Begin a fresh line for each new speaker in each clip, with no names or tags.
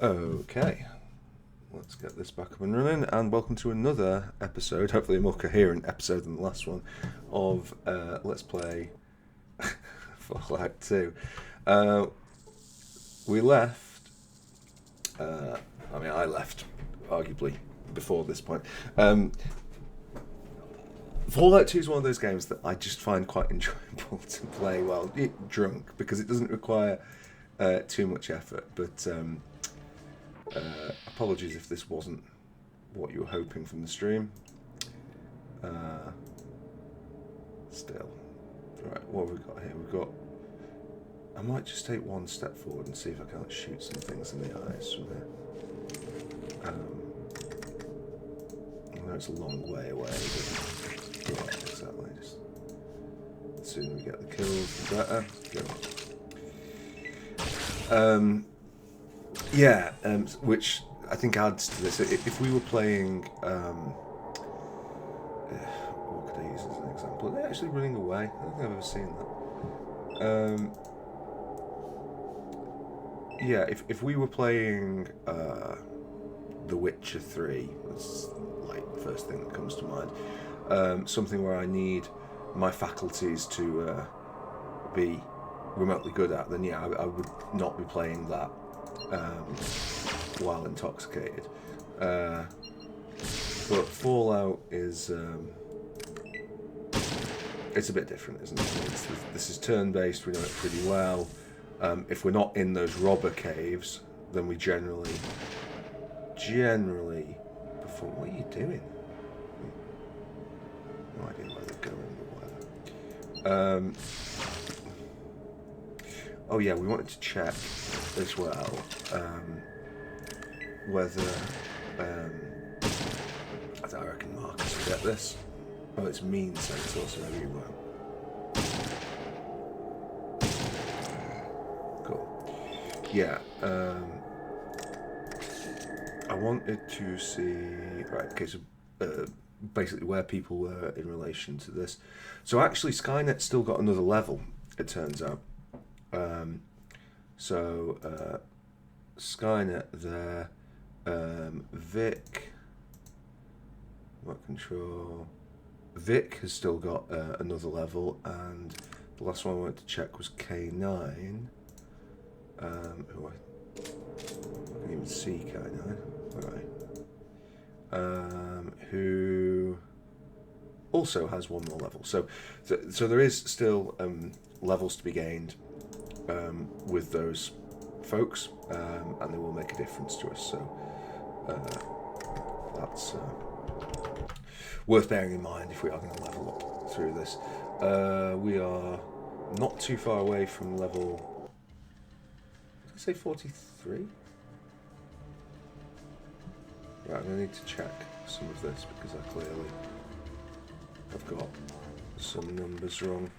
Okay, let's get this back up and running, and welcome to another episode, hopefully a more coherent episode than the last one, of Let's Play Fallout 2. Uh, we left, I left, arguably, before this point. Fallout 2 is one of those games that I just find quite enjoyable to play while drunk, because it doesn't require too much effort, but... apologies if this wasn't what you were hoping from the stream. Still. Right, what have we got here? We've got... I might just take one step forward and see if I can't shoot some things in the eyes from here. I know it's a long way away, but... Yeah, exactly. Just the sooner we get the kills, the better. Go. Yeah, which I think adds to this. If we were playing, what could I use as an example? They're actually running away. I don't think I've ever seen that. Yeah, if we were playing The Witcher 3, that's like the first thing that comes to mind. Something where I need my faculties to be remotely good at, then yeah, I would not be playing that. While intoxicated, but Fallout is it's a bit different, isn't it? This is turn-based. We know it pretty well. If we're not in those robber caves, then we generally before. What are you doing? No idea where they're going, but whatever. Oh yeah, we wanted to check as well whether I reckon Marcus will get this. Oh, it's mean sense also. Maybe you won't. Cool. Yeah. I wanted to see. Right. Okay. So basically, where people were in relation to this. So actually, Skynet's still got another level. It turns out. Skynet there, Vic, remote control. Vic has still got another level, and the last one I wanted to check was K9. Who I can't even see K9. Alright. Who also has one more level. So there is still levels to be gained. With those folks, and they will make a difference to us. So that's worth bearing in mind if we are going to level up through this. We are not too far away from level. Did I say 43? Right, I'm going to need to check some of this because I clearly have got some numbers wrong.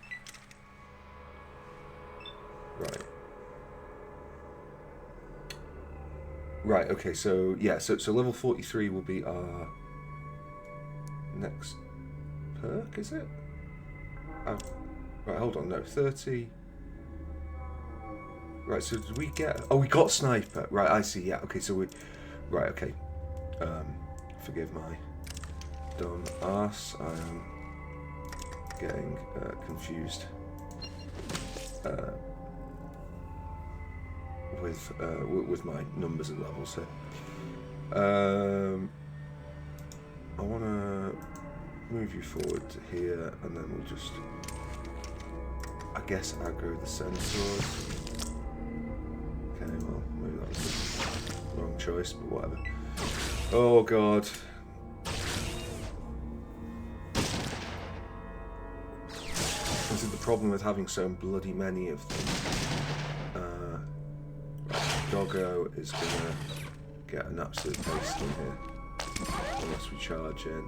Right, okay, so yeah, so level 43 will be our next perk, is it? Right, hold on, no, 30... Right, so did we get... Oh, we got Sniper. Right, I see, yeah, okay, so we... Right, okay. Forgive my dumb arse, I am getting confused. With my numbers and levels here. I want to move you forward to here, and then we'll just, I guess, aggro the sensors. Okay, well, maybe that was the wrong choice, but whatever. Oh god. This is the problem with having so bloody many of them. Doggo is gonna get an absolute paste in here unless we charge in.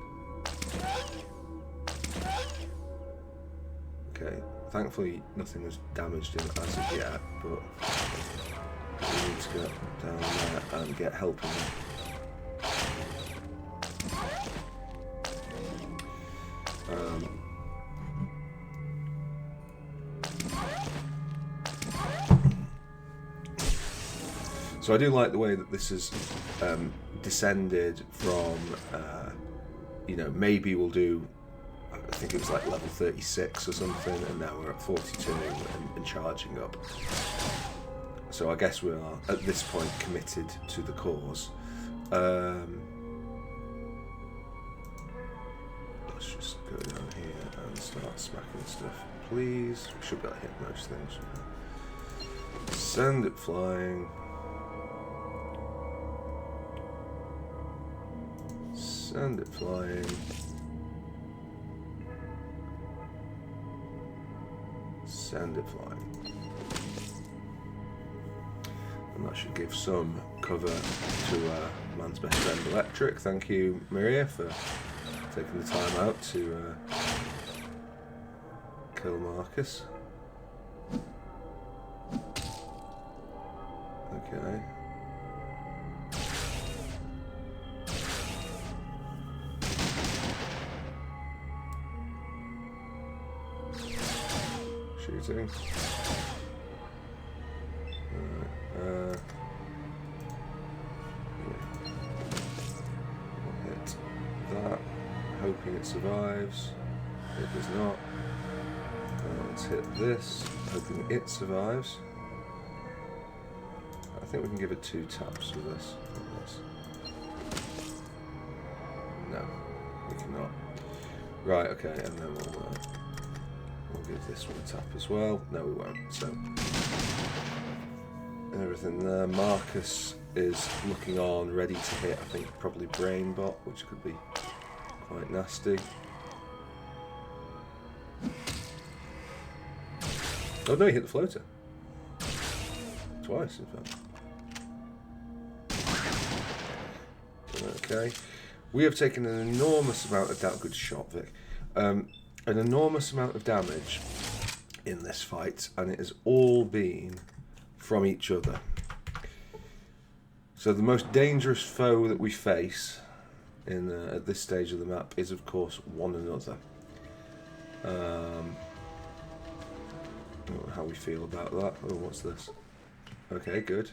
Okay, thankfully nothing was damaged in as of yet, but we need to go down there and get help in there. So I do like the way that this has descended from, you know, maybe we'll do, I think it was like level 36 or something, and now we're at 42 and charging up. So I guess we are, at this point, committed to the cause. Let's just go down here and start smacking stuff, please. We should be able to hit most things. Send it flying. Send it flying. Send it flying. And that should give some cover to man's best friend Electric. Thank you, Maria, for taking the time out to kill Marcus. Okay. Shooting. Alright, yeah. We'll hit that, hoping it survives. It does not. Let's hit this, hoping it survives. I think we can give it 2 taps with this. No, we cannot. Right, okay, and then we'll give this one a tap as well. No, we won't. So everything there. Marcus is looking on, ready to hit. I think probably Brainbot, which could be quite nasty. Oh no, he hit the floater. Twice, in fact. Okay. We have taken an enormous amount of damage. Good shot, Vic. An enormous amount of damage in this fight, and it has all been from each other. So the most dangerous foe that we face in at this stage of the map is, of course, one another. How we feel about that? Oh, what's this? Okay, good.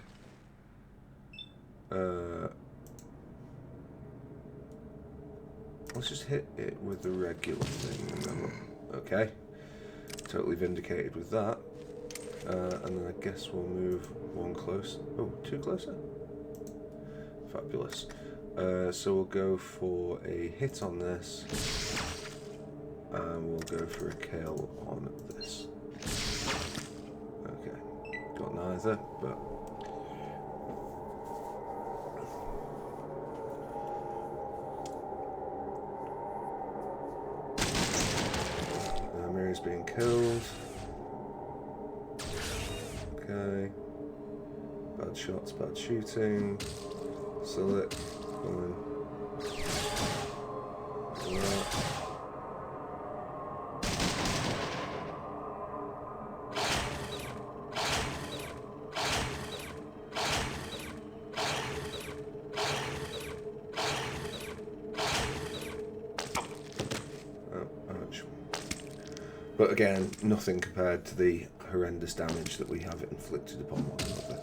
Let's just hit it with the regular thing, and then okay. Totally vindicated with that. And then I guess we'll move one close. Oh, 2 closer? Fabulous. So we'll go for a hit on this. And we'll go for a kill on this. Okay. Got neither, but... Miri's being killed. Okay. Bad shots, bad shooting. Sell it. But again, nothing compared to the horrendous damage that we have inflicted upon one another.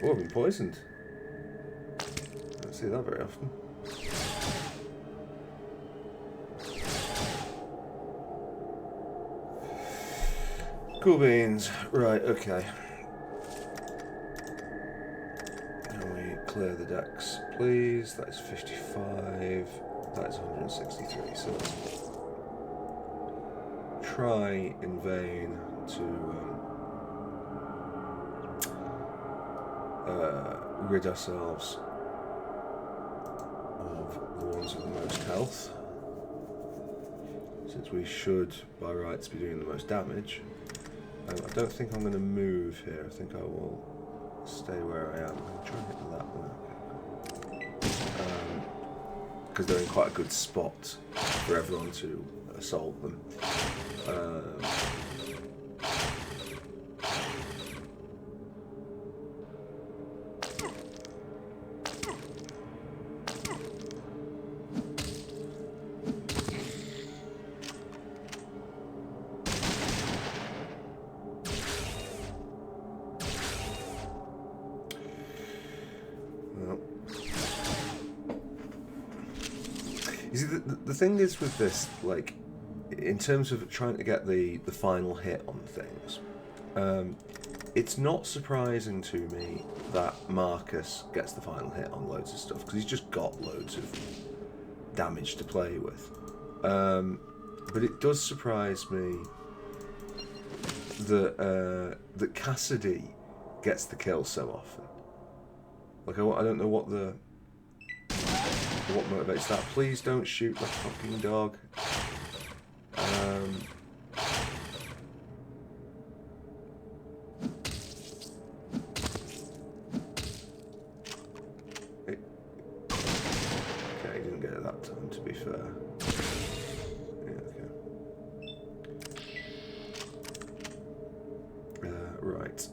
Oh, I've been poisoned. I don't see that very often. Cool beans. Right, okay. Can we clear the decks, please? That is 55. That is 163. So let's try in vain to rid ourselves of the ones with the most health, since we should, by rights, be doing the most damage. I don't think I'm going to move here. I think I will stay where I am. I'm going to try and hit that one. Because they're in quite a good spot for everyone to assault them. You see, the thing is with this, like, in terms of trying to get the final hit on things, it's not surprising to me that Marcus gets the final hit on loads of stuff, because he's just got loads of damage to play with. But it does surprise me that Cassidy gets the kill so often. Like, I don't know what motivates that. Please don't shoot the fucking dog. Okay, he didn't get it that time, to be fair. Yeah, okay. Right.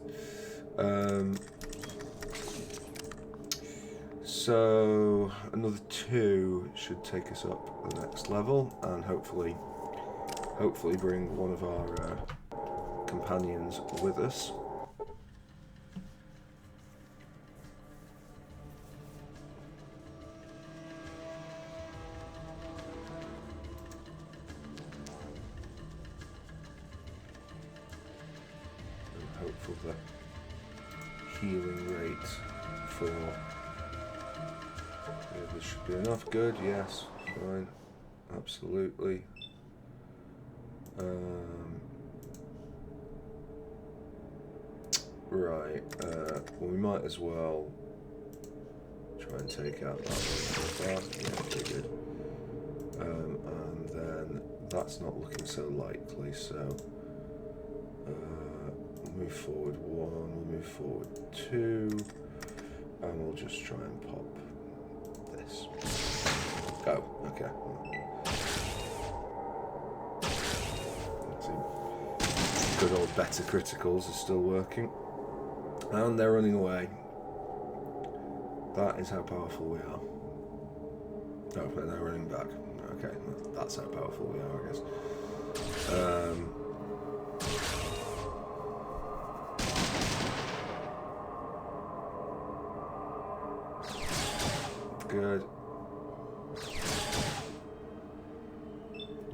So another 2 should take us up the next level, and hopefully bring one of our companions with us. I'm hopeful that healing rate for this should be enough. Good, yes, fine, absolutely. Right, well, we might as well try and take out that one so far. Yeah, pretty good. And then that's not looking so likely, so we'll move forward 1, we'll move forward 2, and we'll just try and pop this. Go, okay. Good old better criticals are still working. And they're running away. That is how powerful we are. Oh, but they're running back. Okay, that's how powerful we are, I guess. Good.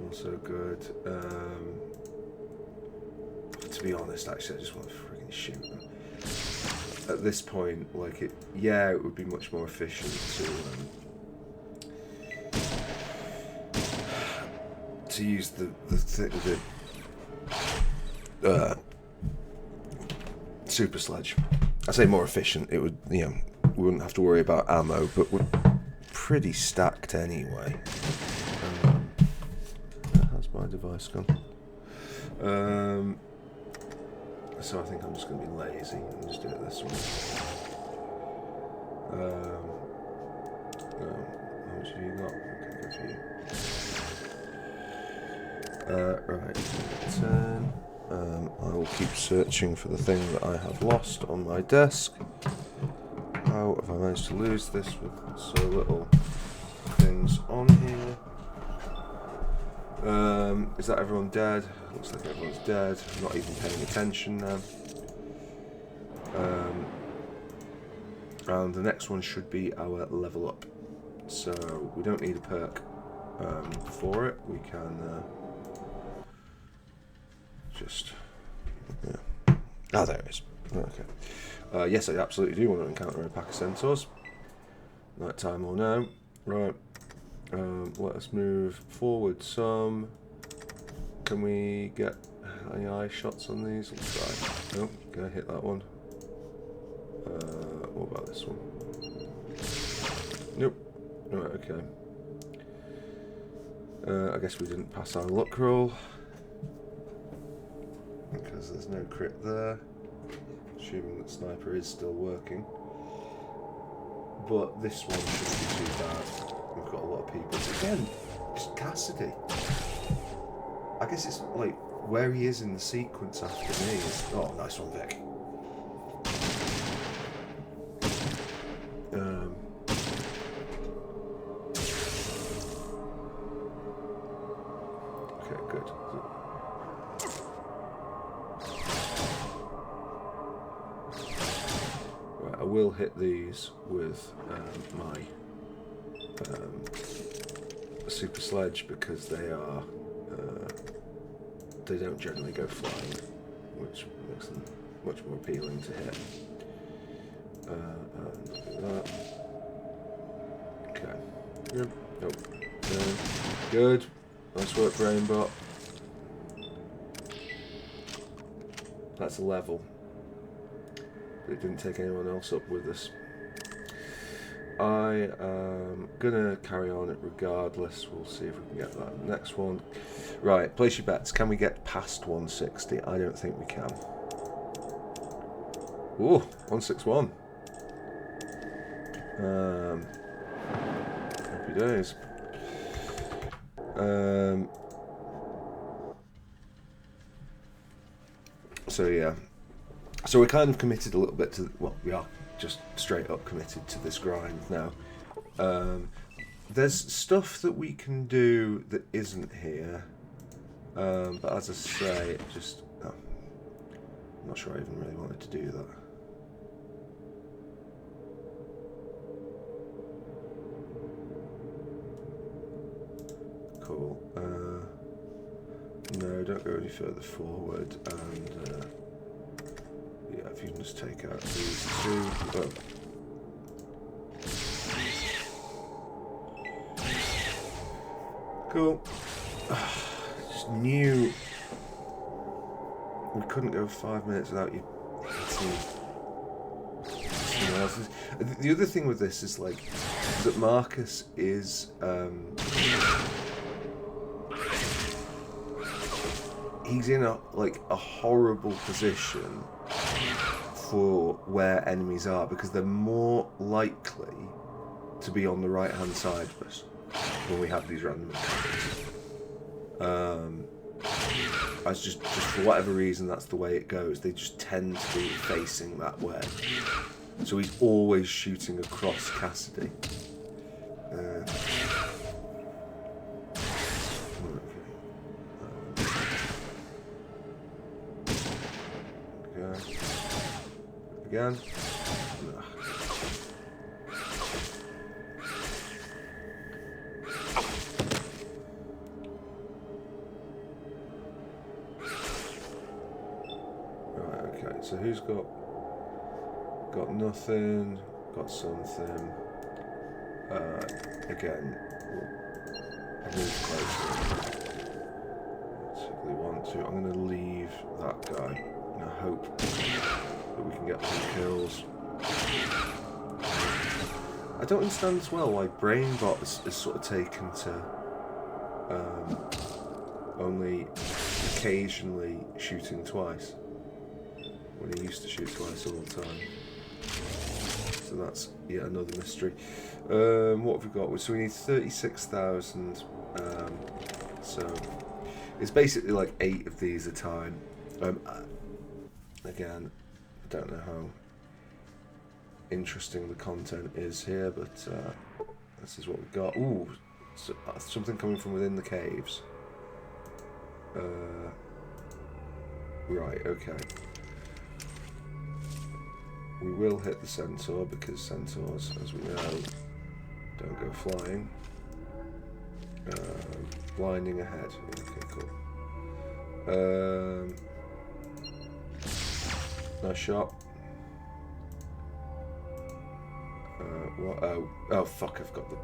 Also good. To be honest, actually, I just want to freaking shoot them. At this point, like, it would be much more efficient to use the super sledge. I say more efficient. It would, we wouldn't have to worry about ammo, but we're pretty stacked anyway. How's my device gone? So I think I'm just going to be lazy and just do it this way. How much have you got? Okay, good for you. Right, 10. I will keep searching for the thing that I have lost on my desk. How have I managed to lose this with so little things on here? Is that everyone dead? Looks like everyone's dead. I'm not even paying attention now. And the next one should be our level up. So we don't need a perk for it. We can just... Yeah. Ah, there it is. Okay. Yes, I absolutely do want to encounter a pack of centaurs. Night time or now. Right. Let us move forward some. Can we get any eye shots on these? We'll try. Nope, gonna hit that one. What about this one? Nope. Right, okay. I guess we didn't pass our luck roll. Because there's no crit there. Assuming that sniper is still working. But this one shouldn't be too bad. We've got a lot of people. Again, just Cassidy. I guess it's like where he is in the sequence after me is... Oh, nice one, Vic. Okay, good. Right, I will hit these with my super sledge because they are they don't generally go flying, which makes them much more appealing to hit. And look at that. Okay. Yep. Nope. Good. Nice work, Brainbot. That's a level. But it didn't take anyone else up with us. I am gonna carry on it regardless. We'll see if we can get that next one. Right, place your bets. Can we get past 160? I don't think we can. Ooh, 161. Happy days. So yeah. So we're kind of committed a little bit to, well, we are just straight up committed to this grind now. There's stuff that we can do that isn't here, but as I say, it just, I'm not sure I even really wanted to do that. Cool. No, don't go any further forward, and yeah, if you can just take out these two. Oh. Cool. Just knew we couldn't go 5 minutes without you hitting someone else's. The other thing with this is like that Marcus is he's in a horrible position for where enemies are, because they're more likely to be on the right hand side of us when we have these random encounters. As just for whatever reason, that's the way it goes. They just tend to be facing that way. So he's always shooting across Cassidy. Again. Right, okay, so who's got nothing, got something. Again, I'll move closer. Particularly want to. I'm going to leave that guy and I hope that we can get some kills. I don't understand as well why Brainbot is sort of taken to only occasionally shooting twice, when he used to shoot twice all the time. So that's yet another mystery. What have we got? So we need 36,000. So it's basically like 8 of these a time. Again, I don't know how interesting the content is here, but this is what we've got. Ooh, so, something coming from within the caves. Right, okay. We will hit the centaur because centaurs, as we know, don't go flying. Blinding ahead. Okay, cool. Nice shot. What? Oh, fuck! I've got the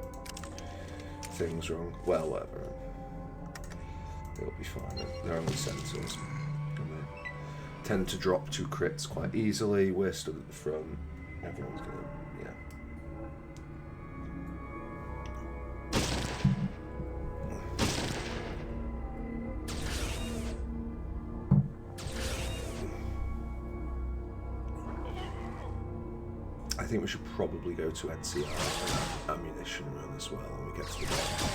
things wrong. Well, whatever. It'll be fine. They're only centaurs. Tend to drop 2 crits quite easily. We're stood at the front. Everyone's gonna, yeah. I think we should probably go to NCR for an ammunition run as well when we get to the bottom.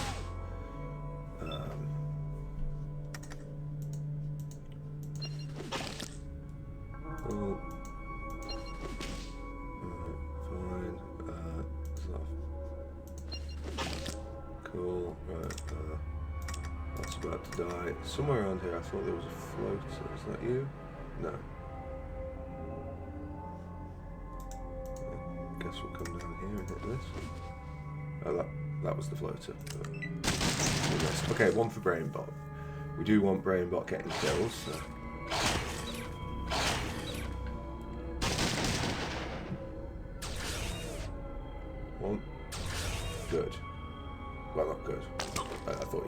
Somewhere around here, I thought there was a floater. Is that you? No. I guess we'll come down here and hit this. Oh, that that was the floater. Okay, one for Brainbot. We do want Brainbot getting kills, so. One. Good. Well, not good. I thought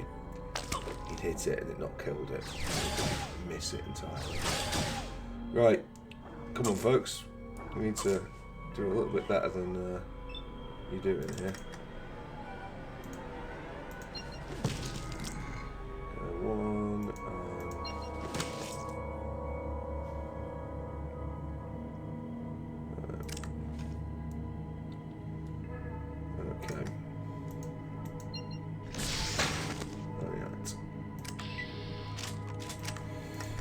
he'd hit it and it not killed it. Miss it entirely. Right. Come on, folks. We need to do a little bit better than you're doing here. One okay. Alright.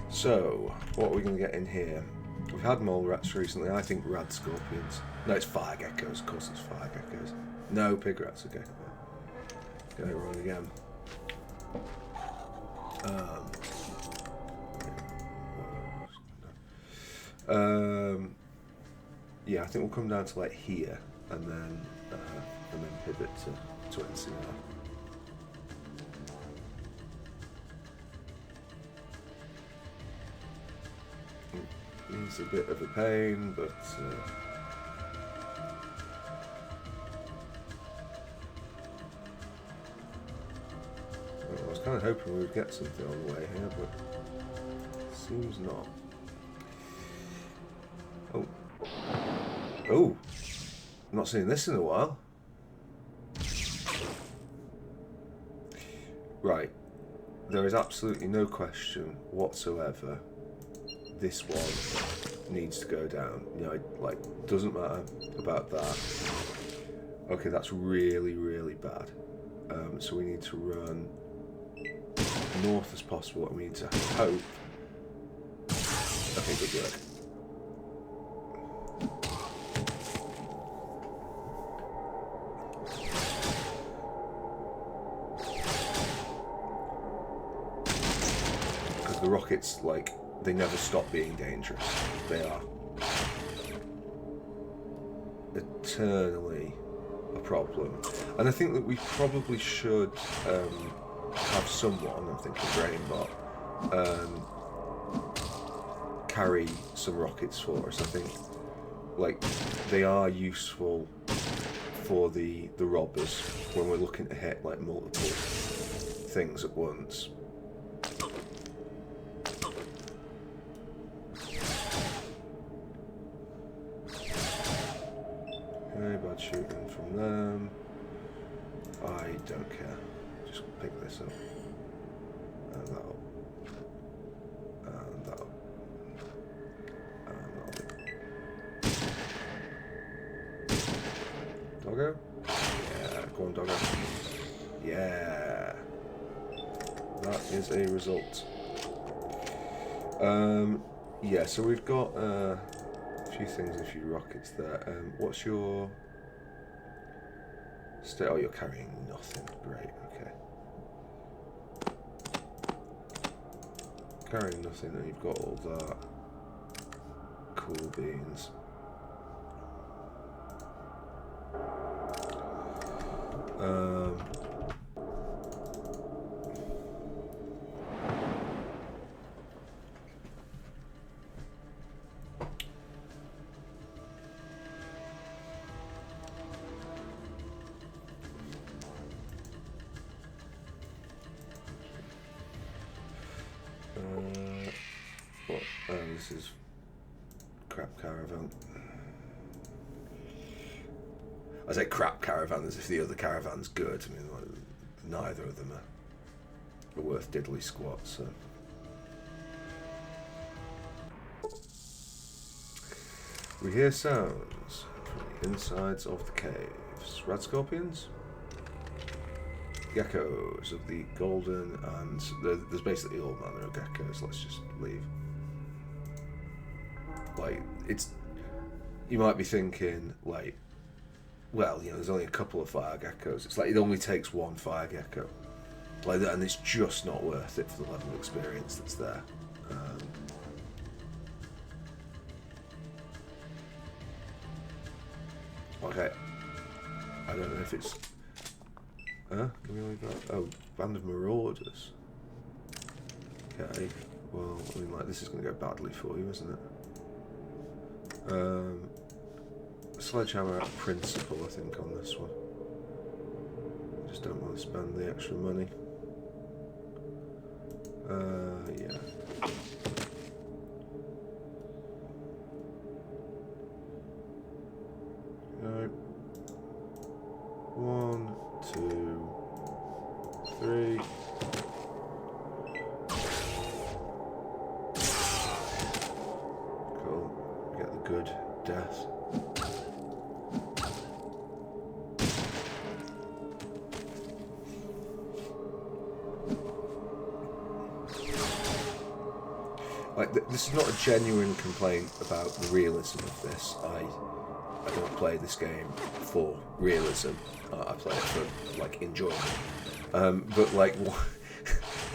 So, what are we going to get in here? We've had mole rats recently. I think rad scorpions. No, it's fire geckos. Of course, it's fire geckos. No, pig rats. Okay. Go wrong again. Yeah, I think we'll come down to like here, and then pivot to NCR. It's a bit of a pain, but I was kind of hoping we would get something on the way here, but seems not. Oh. Oh! I'm not seen this in a while. Right. There is absolutely no question whatsoever. This one needs to go down. You know, it, like, doesn't matter about that. Okay, that's really, really bad. So we need to run north as possible, and we need to hope. Okay, good work. Because the rockets, like, they never stop being dangerous. They are eternally a problem. And I think that we probably should have someone, I'm thinking Brainbot, carry some rockets for us. I think, like, they are useful for the robbers when we're looking to hit, like, multiple things at once. Bad shooting from them. I don't care. Just pick this up. And that up. And that up. And that up. Doggo? Yeah, go on, Doggo. Yeah. That is a result. Yeah, so we've got a few things, a few rockets there. What's your... Oh, you're carrying nothing. Great, okay. Carrying nothing, and you've got all that. Cool beans. What? Oh, this is crap caravan. I say crap caravan as if the other caravan's good. I mean, like, neither of them are worth diddly squat, so. We hear sounds from the insides of the caves. Rad scorpions? Geckos of the golden, and there's basically all manner of geckos. Let's just leave. Like, it's, you might be thinking, like, well, you know, there's only a couple of fire geckos. It's like it only takes one fire gecko, like that, and it's just not worth it for the level of experience that's there. Okay, I don't know if it's Give me all that. Oh, Band of Marauders. Okay. Well, I mean, like, this is going to go badly for you, isn't it? Sledgehammer at principle, I think, on this one. I just don't want to spend the extra money. Yeah. Right. 1, 2, 3. Cool. Get the good death. Like, this is not a genuine complaint about the realism of this. I don't play this game for realism. I play it for, like, enjoyment. But, like,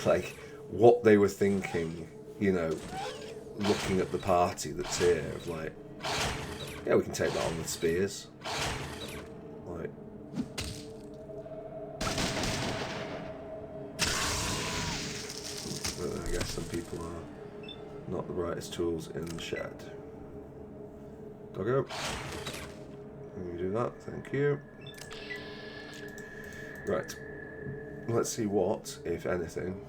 like, what they were thinking, you know, looking at the party that's here, of like, yeah, we can take that on with spears. Like, I guess some people are not the brightest tools in the shed. Doggo. You do that, thank you. Right. Let's see what, if anything.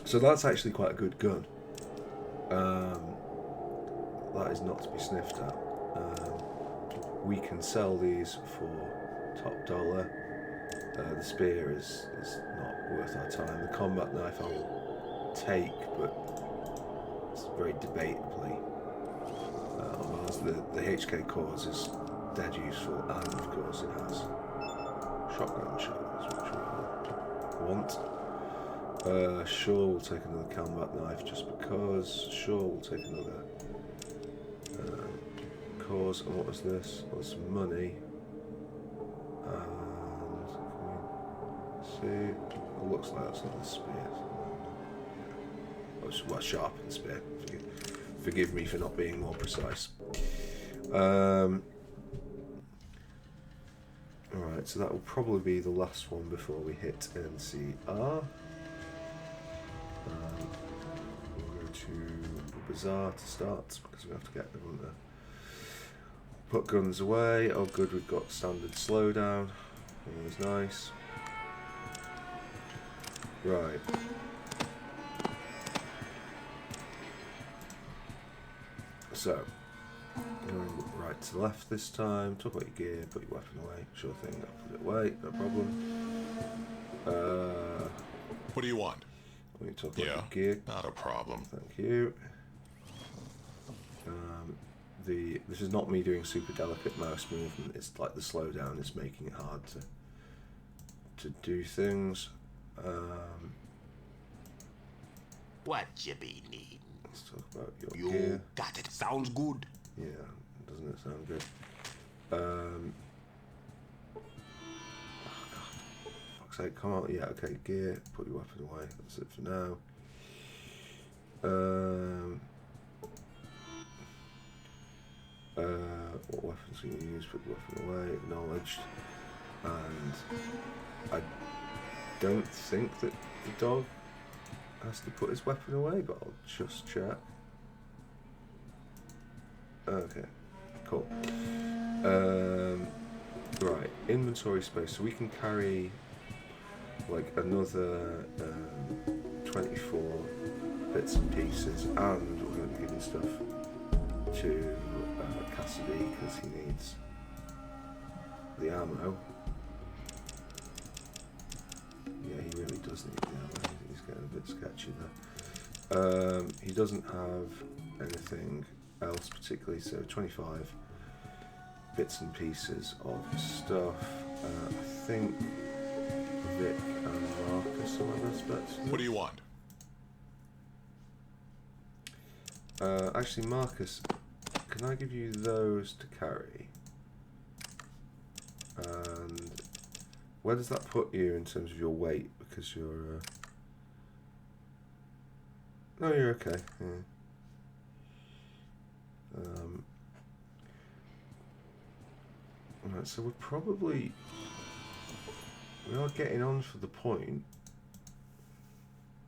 So that's actually quite a good gun. That is not to be sniffed at. We can sell these for top dollar. The spear is not worth our time. The combat knife I will take, but it's very debatably. Whereas the HK cores is dead useful, and of course it has shotgun shells, which we want. Sure, we'll take another combat knife just because. Sure, we'll take another cores. And what was this? Well, some money. And can we see? It looks like that's not a spear. Well, sharpened spear. Forgive me for not being more precise. Alright, so that will probably be the last one before we hit NCR. We'll go to the bazaar to start, because we have to get everyone to put guns away. Oh good, we've got standard slowdown. Always nice. Right. So, going right to left this time. Talk about your gear, put your weapon away. Sure thing, I'll put it away, no problem.
What do you want?
When you talk about your gear.
Not a problem.
Thank you. This is not me doing super delicate mouse movement. It's like the slowdown is making it hard to do things.
What you be needing?
Let's talk about your
You
gear.
got it. Sounds good.
Yeah, doesn't it sound good? Oh God, fuck's sake, come on. Yeah, okay, gear. Put your weapon away. That's it for now. What weapons can you use? Put the weapon away. Acknowledged. And I don't think that the dog has to put his weapon away, but I'll just check. Okay, cool. Right, inventory space. So we can carry like another 24 bits and pieces, and we're going to be giving stuff to Cassidy because he needs the ammo. Yeah, he really does need the ammo. He's getting a bit sketchy there. He doesn't have anything else particularly, so 25 bits and pieces of stuff. I think Vic and Marcus are my best bets.
What do you want?
Actually, Marcus, can I give you those to carry? And where does that put you in terms of your weight? Because you're... No, you're okay. Yeah. Right, so we're probably... We are getting on for the point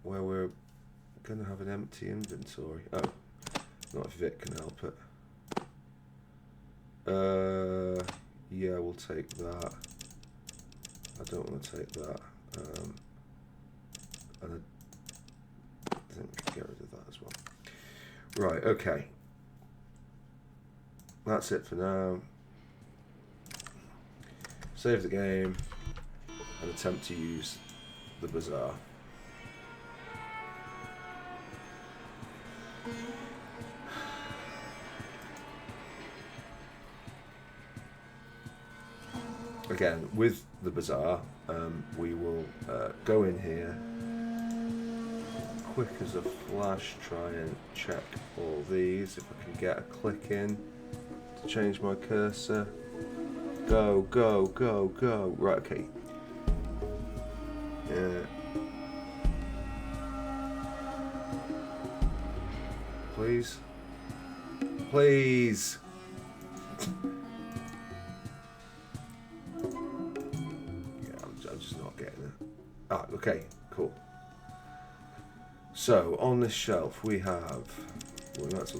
where we're going to have an empty inventory. Oh, not if Vic can help it. Yeah, we'll take that. I don't want to take that. And I think we can get rid of that as well. Right, okay. That's it for now. Save the game and attempt to use the bazaar. Again, with the bazaar, we will go in here, quick as a flash, try and check all these. If I can get a click in to change my cursor. Go, go, go, go. Right, okay. Yeah. Please. Please. I'm just not getting it. Ah, okay, cool. So, on this shelf we have... Well, that's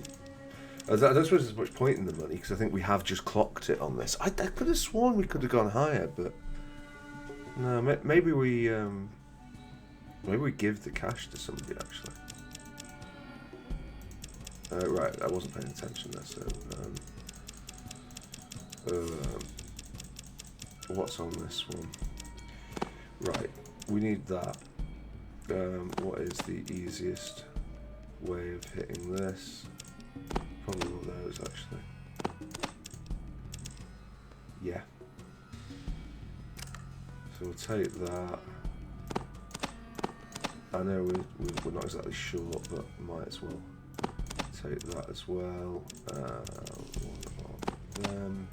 I don't suppose there's much point in the money, because I think we have just clocked it on this. I could have sworn we could have gone higher, but... No, maybe we give the cash to somebody, actually. Right, I wasn't paying attention there, so... what's on this one? Right, we need that. What is the easiest way of hitting this? Probably all those, actually. Yeah. So we'll take that. I know we're not exactly short, but might as well take that as well. One of them.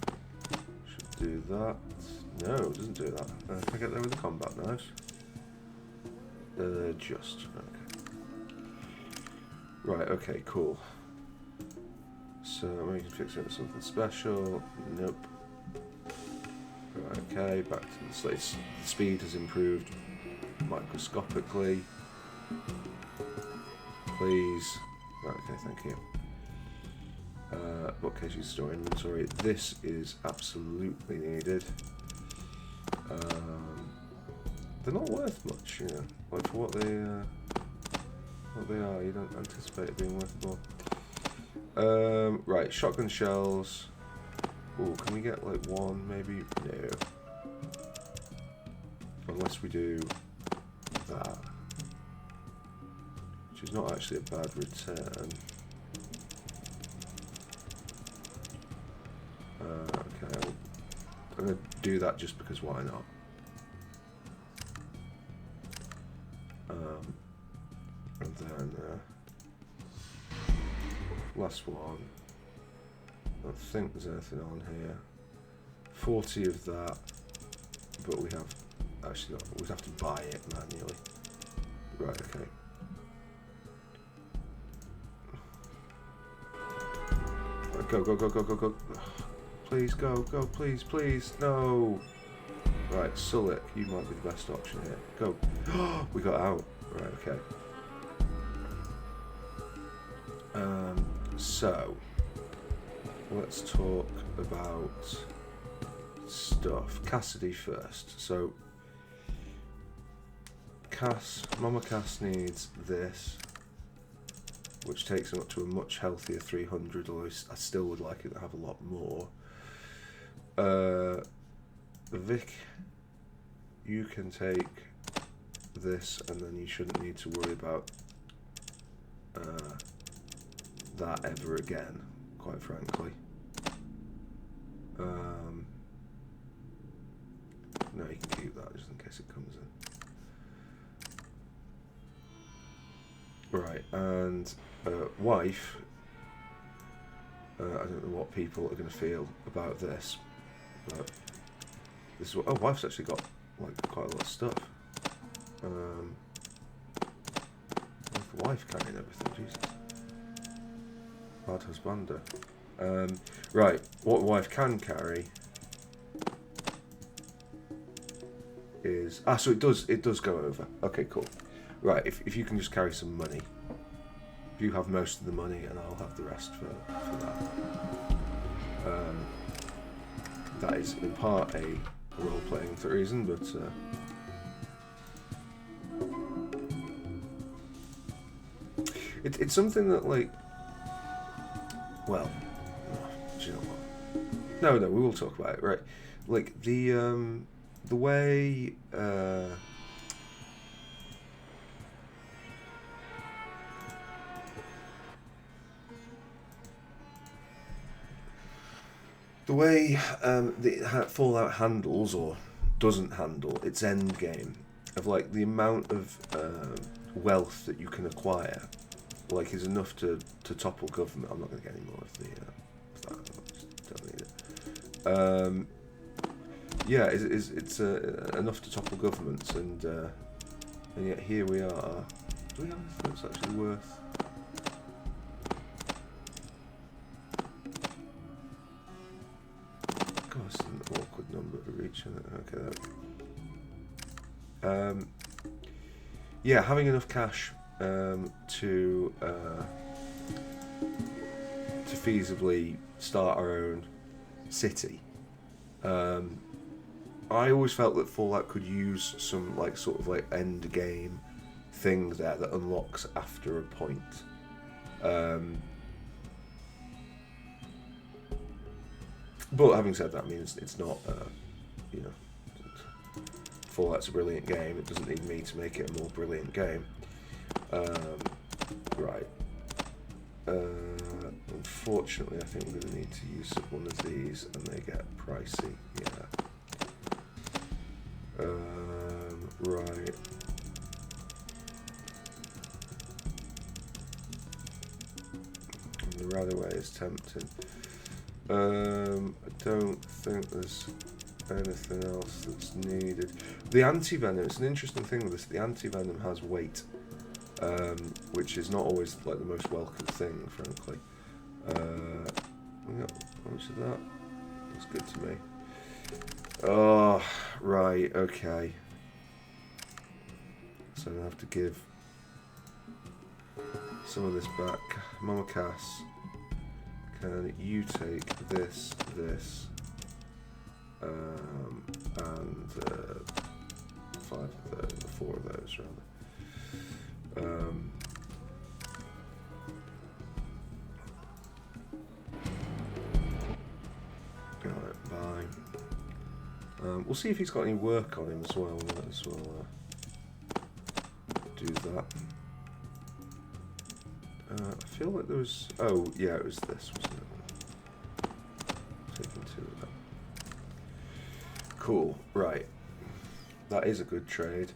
Should do that. No, it doesn't do that. Can I get there with the combat knives? Just. Okay. Right, okay, cool. So we can fix it with something special. Nope. Right, okay, back to the slate. The speed has improved microscopically. Please. Right, okay, thank you. What case you store inventory? This is absolutely needed. They're not worth much, you know. Like for what they are, you don't anticipate it being worth more. Right, shotgun shells. Oh, can we get like one, maybe? No. Unless we do that. Which is not actually a bad return. Okay, I'm going to do that just because why not? And then last one. I don't think there's anything on here. 40 of that, but we have actually not, we'd have to buy it manually. Right, okay. Right, go, go, go, go, go, go. Please go, go, please, please, no. Right, Sulik, you might be the best option here. Go. We got out. Right, okay. So, let's talk about stuff. Cassidy first. So, Mama Cass needs this, which takes him up to a much healthier 300, although I still would like it to have a lot more. Vic, you can take this, and then you shouldn't need to worry about that ever again, quite frankly. No, you can keep that just in case it comes in. Right, and wife, I don't know what people are going to feel about this, but this is what, oh, wife's actually got like quite a lot of stuff. The wife carrying everything, Jesus. Bad husbander. Right, what wife can carry is so it does go over. Okay, cool. Right, if you can just carry some money. If you have most of the money, and I'll have the rest for that. That is in part a role-playing reason, but it's something that, like, well, do you know what? No, we will talk about it, right? Like the way the Fallout handles or doesn't handle its end game of, like, the amount of wealth that you can acquire, like, is enough to topple government. I'm not going to get any more of the that. Don't need it. Yeah, it's enough to topple governments, and yet here we are. Do we have anything that's actually worth? God, it's an awkward number to reach. Okay. Yeah, having enough cash to feasibly start our own city. I always felt that Fallout could use some, like, sort of, like, end game thing there that unlocks after a point. But having said that, I mean, it's not, you know, Fallout's a brilliant game. It doesn't need me to make it a more brilliant game. Right. Unfortunately, I think we're going to need to use one of these, and they get pricey. Yeah. Right. And the Radaway is tempting. I don't think there's anything else that's needed. The anti-venom, it's an interesting thing with this. The anti-venom has weight, which is not always, like, the most welcome thing, frankly. How much of that? That's good to me. Oh, right, okay. So I have to give some of this back. Mama Cass, can you take this, and 5 of those, 4 of those, rather. Alright, bye. We'll see if he's got any work on him as well. We might as well do that. I feel like there was... Oh, yeah, it was this, wasn't it? Taking 2 of that. Cool, right. That is a good trade.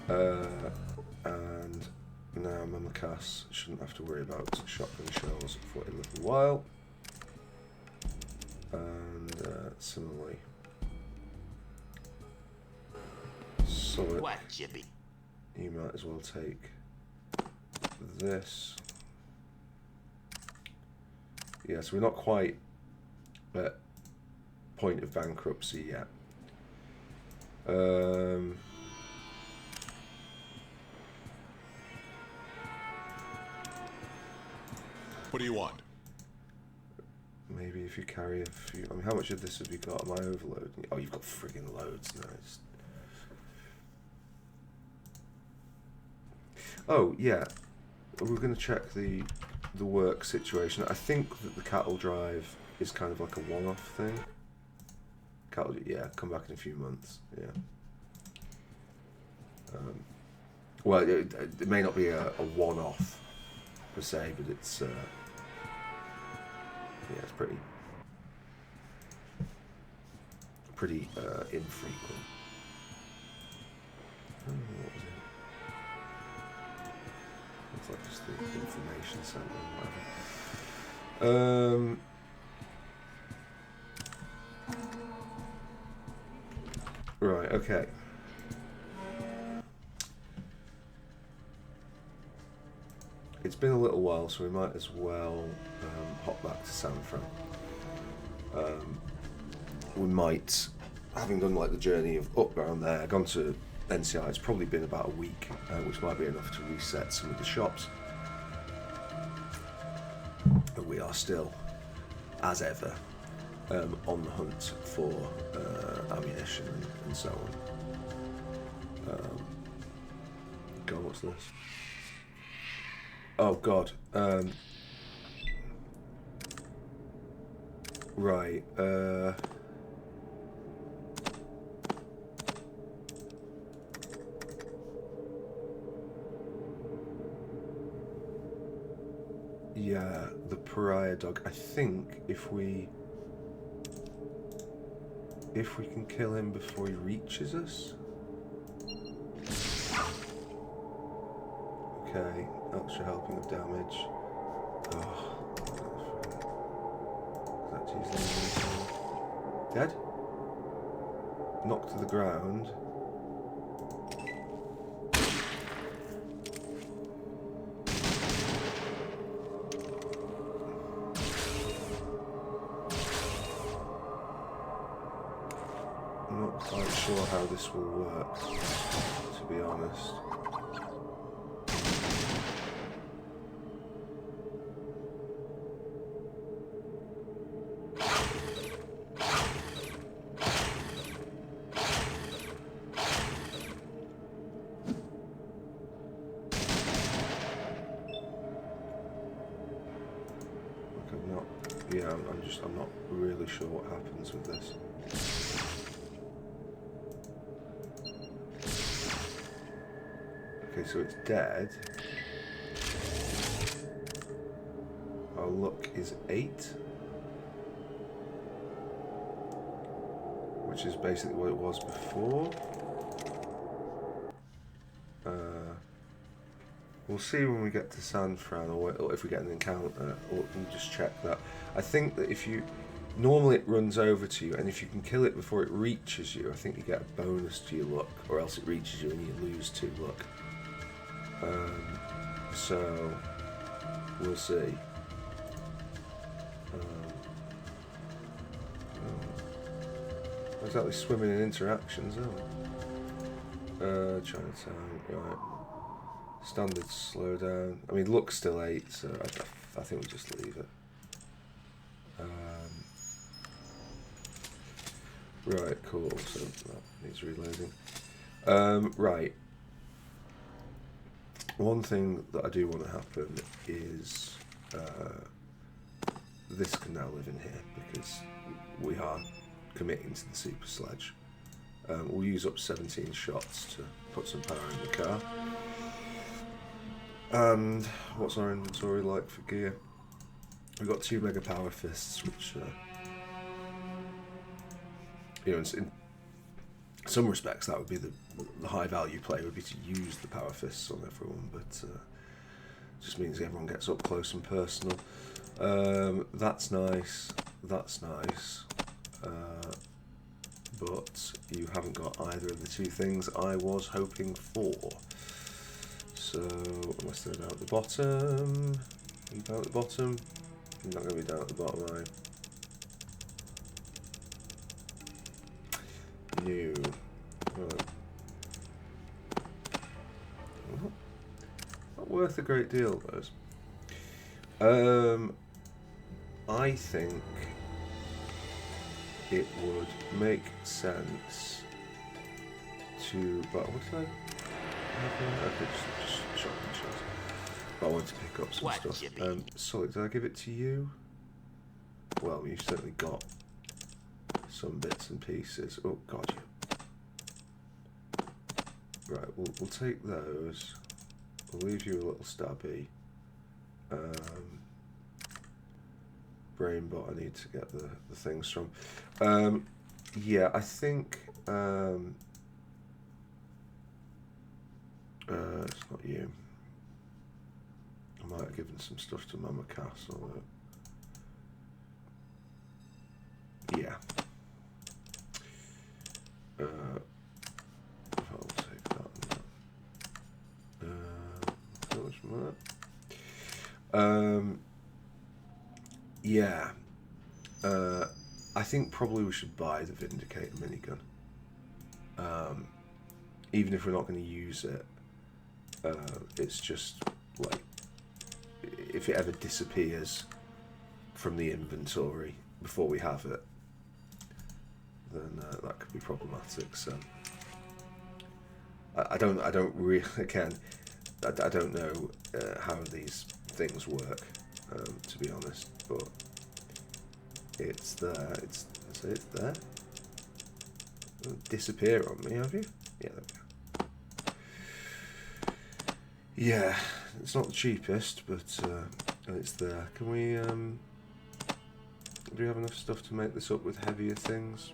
And now Mama Cass shouldn't have to worry about shotgun shells for a little while. And similarly, Solid,
What, Chippy?
you might as well take this. Yeah, so we're not quite at point of bankruptcy yet.
What do you want?
Maybe if you carry a few... I mean, how much of this have you got? Am I overloading? Oh, you've got friggin' loads. Nice. Oh, yeah. We're going to check the work situation. I think that the cattle drive is kind of like a one-off thing. Cattle, yeah, come back in a few months. Yeah. Well, it may not be a one-off per se, but it's yeah, it's pretty infrequent. What was it? It's like just the information center or whatever. Right, okay. It's been a little while, so we might as well hop back to San Fran. We might having done like the journey of up around there, gone to NCI, it's probably been about a week, which might be enough to reset some of the shops. But we are still, as ever, on the hunt for ammunition and so on. God, what's this? Oh God. Right. Yeah, the pariah dog. I think if we can kill him before he reaches us. Okay, extra helping of damage. Oh, that's easily dead. Knocked to the ground. I'm not quite sure how this will work, to be honest. I'm not really sure what happens with this. Okay, so it's dead. Our luck is 8. Which is basically what it was before. We'll see when we get to San Fran, or if we get an encounter, or we'll just check that. I think that if you... Normally it runs over to you, and if you can kill it before it reaches you, I think you get a bonus to your luck, or else it reaches you and you lose 2 luck. So, we'll see. Exactly, swimming in interactions, Chinatown, right. Standard slowdown. I mean, luck's still 8, so I think we just leave it. Right, cool. So that needs reloading. Right. One thing that I do want to happen is this can now live in here because we are committing to the super sledge. We'll use up 17 shots to put some power in the car. And what's our inventory like for gear? We've got 2 mega power fists, which you know, in some respects that would be the high value play would be to use the power fists on everyone, but just means everyone gets up close and personal. That's nice. That's nice. But you haven't got either of the 2 things I was hoping for. So, unless they're down at the bottom. Are you down at the bottom? You're not going to be down at the bottom, are you? New. Right. Not worth a great deal, those. I think it would make sense to... But what did I... Okay, just shot and shots. But I want to pick up some stuff. Solid, did I give it to you? Well, you've certainly got some bits and pieces. Oh, God, you. Right, we'll take those. We'll leave you a little stabby. Brainbot, I need to get the things from. Yeah, I think... it's not you. I might have given some stuff to Mama Castle. Yeah. I'll take that and that. How much from that? Yeah. I think probably we should buy the Vindicator minigun. Even if we're not going to use it, it's just like if it ever disappears from the inventory before we have it, then that could be problematic. So I don't really, again, I don't know how these things work, to be honest, but it's there. It's there. It'll disappear on me, have you? Yeah, there we go. Yeah, it's not the cheapest, but it's there. Can we? Do we have enough stuff to make this up with heavier things?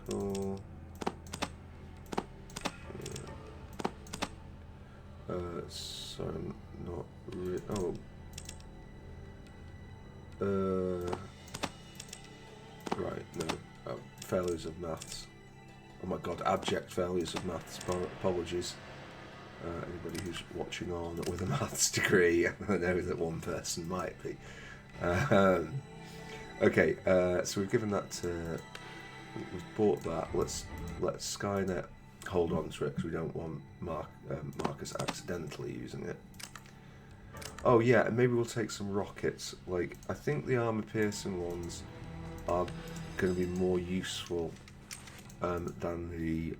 Cool. Yeah. So I'm not really. Oh. Right, no. Failures of maths. Oh my god, abject failures of maths. Apologies. Anybody who's watching on with a maths degree, I know that one person might be. Okay, so we've given that to... We've bought that. Let's let Skynet hold on to it because we don't want Marcus accidentally using it. Oh yeah, and maybe we'll take some rockets. Like, I think the armor-piercing ones are going to be more useful than the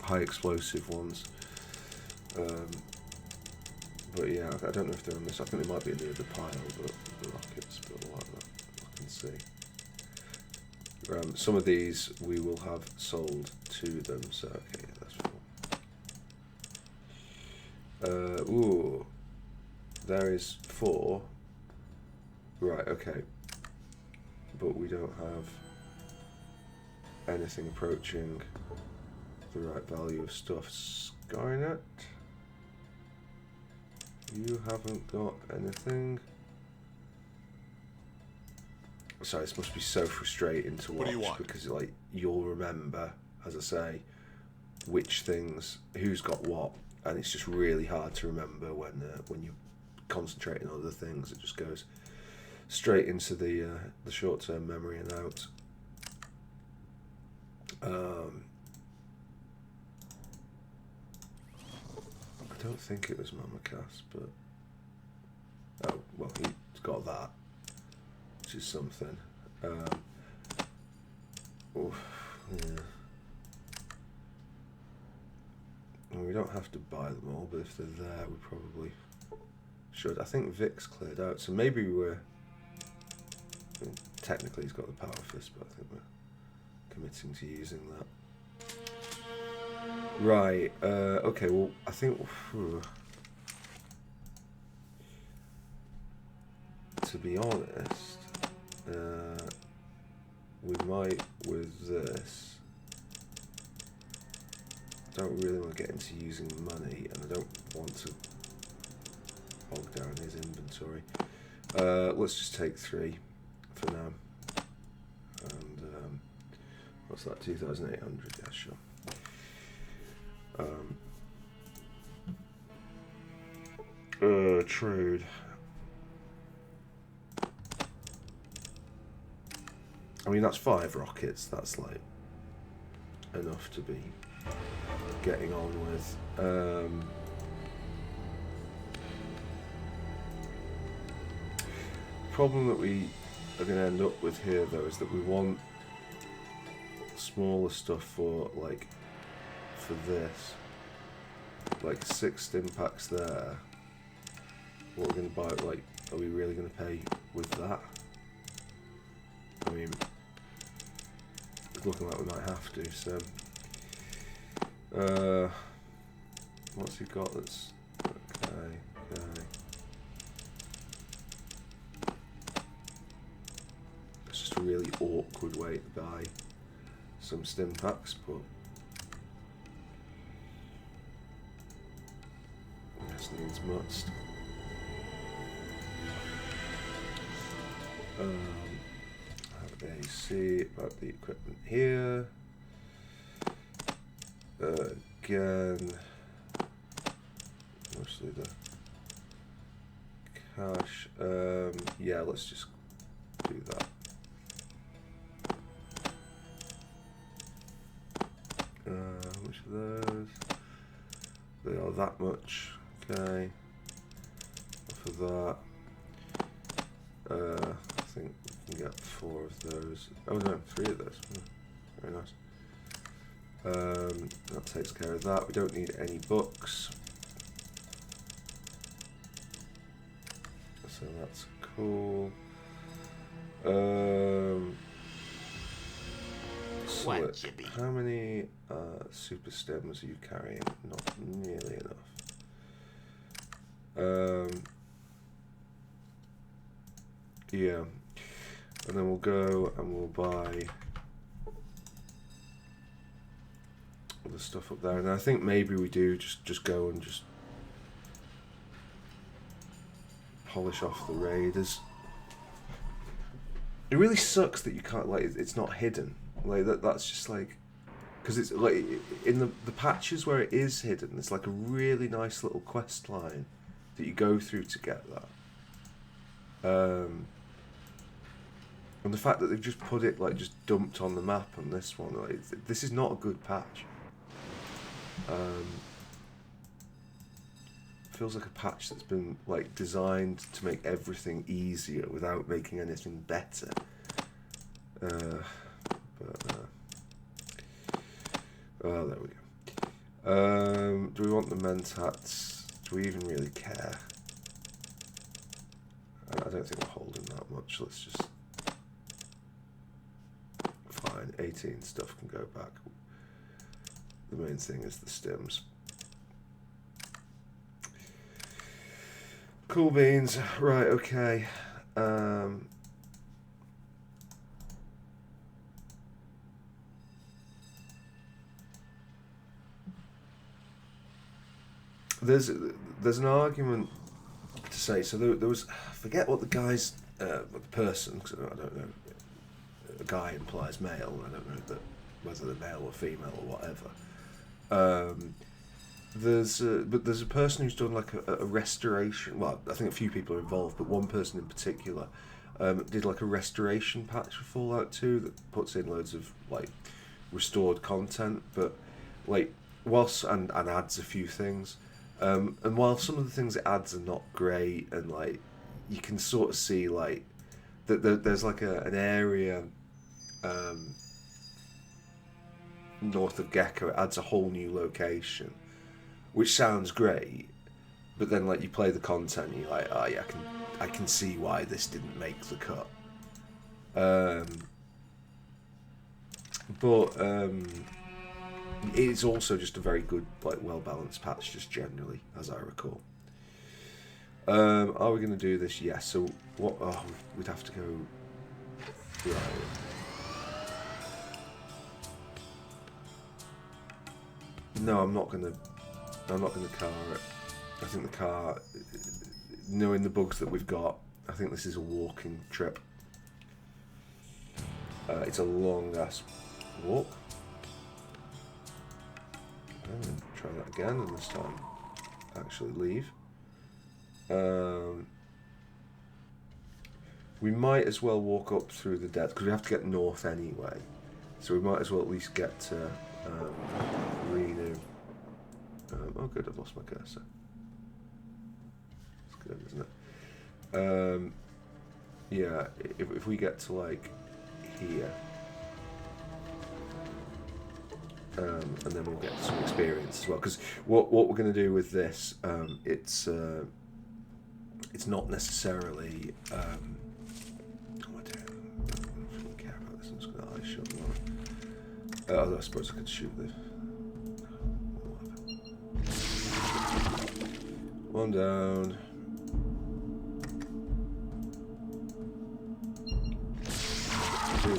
high-explosive ones. But yeah, I don't know if they're on this. I think they might be near the pile, but the rockets, but we'll have that. I can see. Some of these we will have sold to them, so okay, that's cool. Ooh, there is 4. Right, okay. But we don't have anything approaching the right value of stuff. Skynet, you haven't got anything. Sorry, this must be so frustrating to
What do you
watch
want?
because like you'll remember, as I say, which things, who's got what, and it's just really hard to remember when you're concentrating on other things. It just goes straight into the short-term memory and out. I don't think it was Mamakas, but oh well, he's got that, which is something. Oof, yeah. Well, we don't have to buy them all, but if they're there, we probably should. I think Vic's cleared out, so maybe we're... I mean, technically he's got the power fist, but I think we're committing to using that. Right, okay, well, I think... to be honest, we might, with this... I don't really want to get into using money, and I don't want to bog down his inventory. Let's just take 3 for now. And what's that? 2,800. Yeah, sure. Trade. I mean, that's 5 rockets. That's like enough to be getting on with. Problem that we are going to end up with here, though, is that we want smaller stuff for this, like 6 stim packs there. What we're going to buy, like, are we really going to pay with that? I mean, it's looking like we might have to, so what's he got that's okay. It's just a really awkward way to buy some stim packs, but this needs must. Have AC about the equipment here. Again, most actually the cash. Yeah, let's just do that. How much of those? They are that much. Okay. For that, I think we can get 4 of those. Oh no, 3 of those. Very nice. That takes care of that. We don't need any books. So that's cool. So how many super stems are you carrying? Not nearly enough. Yeah. And then we'll go and we'll buy all the stuff up there. And I think maybe we do just go and just polish off the raiders. It really sucks that you can't, like, it's not hidden. Like, that's just like, because it's like in the patches where it is hidden, it's like a really nice little quest line that you go through to get that. And the fact that they've just put it, like, just dumped on the map on this one, like, this is not a good patch. Feels like a patch that's been, like, designed to make everything easier without making anything better. Oh, there we go. Do we want the mentats? Do we even really care? I don't think we're holding that much. Let's just... Fine, 18 stuff can go back. The main thing is the stems. Cool beans. Right, okay. There's an argument to say. So there was, I forget what the guy's, the person, because I don't know, a guy implies male, I don't know whether they're male or female or whatever. But there's a person who's done like a restoration. Well, I think a few people are involved, but one person in particular did like a restoration patch for Fallout 2 that puts in loads of like restored content, but like whilst and adds a few things. And while some of the things it adds are not great, and like you can sort of see like that there's like an area north of Gecko, it adds a whole new location, which sounds great, but then like you play the content and you're like, oh yeah, I can see why this didn't make the cut. But it's also just a very good, like, well balanced patch, just generally, as I recall. Are we going to do this? Yes. So what? Oh, we'd have to go. Right. No, I'm not gonna car it. I think the car, knowing the bugs that we've got, I think this is a walking trip. It's a long ass walk. I'm gonna try that again, and this time actually leave. We might as well walk up through the dead, because we have to get north anyway. So we might as well at least get to Reno. Oh good, I've lost my cursor. It's good, isn't it? Yeah, if we get to like here, and then we'll get some experience as well. Because what we're going to do with this, it's not necessarily. Oh, I don't care about this. I'm just going to eye shot one. I suppose I could shoot this. One down. Two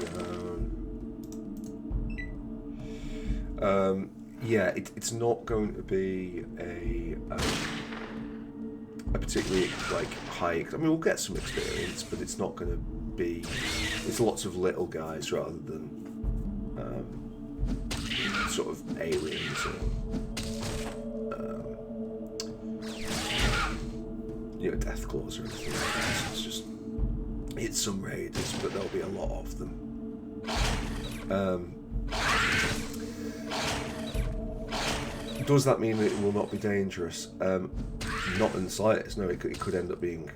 down. Yeah, it's not going to be a particularly like high. I mean, we'll get some experience, but it's not going to be. It's lots of little guys rather than sort of aliens or death claws or anything like that. It's just it's some raiders, but there'll be a lot of them. Does that mean that it will not be dangerous? Not in the slightest. No, it could end up being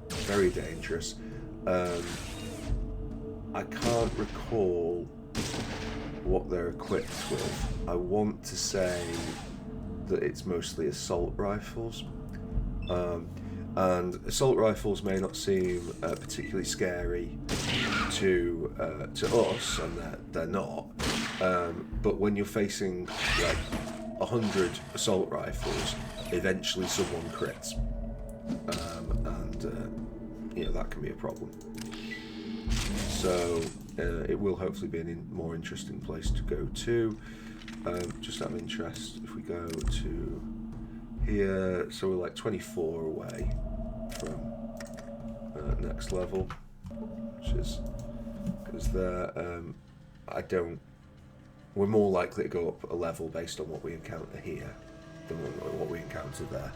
very dangerous. I can't recall what they're equipped with. I want to say that it's mostly assault rifles. And assault rifles may not seem particularly scary to us, and they're not. But when you're facing like 100 assault rifles, eventually someone crits, and that can be a problem. So it will hopefully be a more interesting place to go to. Just out of interest, if we go to here, so we're like 24 away from next level, which is because there. We're more likely to go up a level based on what we encounter here than what we encounter there.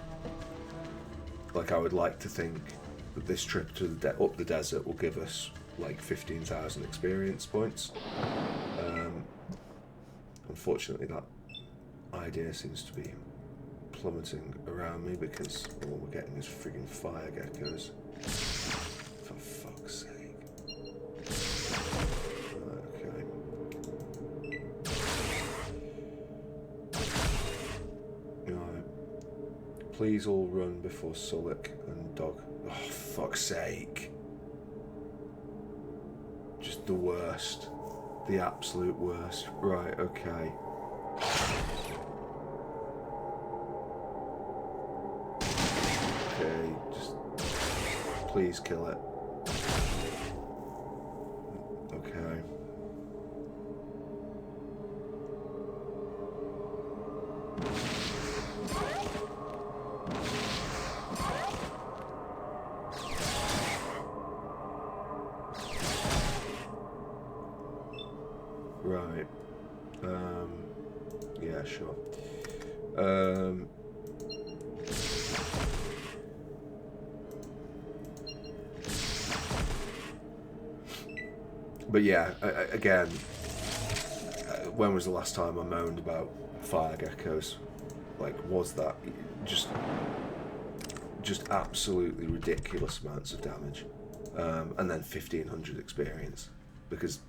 Like, I would like to think that this trip to up the desert will give us like 15,000 experience points. Unfortunately, that idea seems to be plummeting around me because all we're getting is frigging fire geckos. For fuck's sake. Okay. Alright. Please all run before Sulik and Dog. Oh, fuck's sake. Just the worst. The absolute worst. Right, okay. Okay, just please kill it. Okay. Right. Yeah, sure. But yeah, again, when was the last time I moaned about fire geckos? Like, was that just absolutely ridiculous amounts of damage, and then 1,500 experience? Because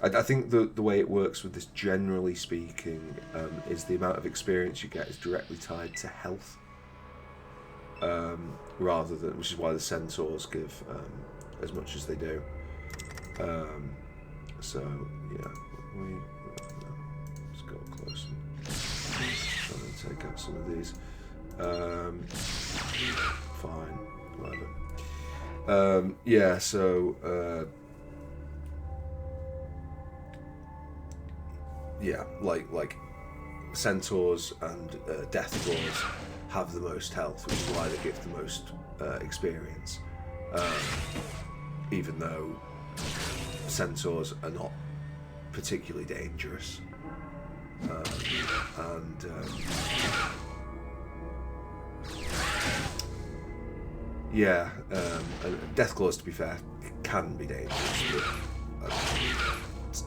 I think the way it works with this, generally speaking, is the amount of experience you get is directly tied to health, rather than, which is why the centaurs give as much as they do. So yeah, let's go close and take out some of these. Fine, whatever. Yeah, so yeah, like centaurs and death claws have the most health, which is why they give the most experience, even though centaurs are not particularly dangerous, and yeah, death claws, to be fair, can be dangerous, but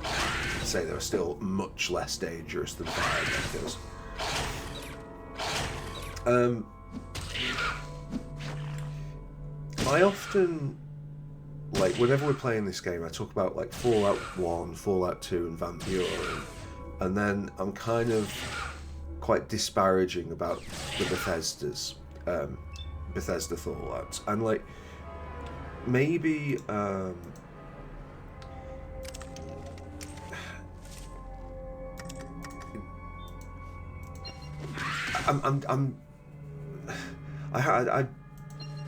I'd say they're still much less dangerous than fire geckos. I often, like, whenever we're playing this game, I talk about like Fallout 1, Fallout 2 and Van Buren, and then I'm kind of quite disparaging about the Bethesda Fallouts, and like maybe I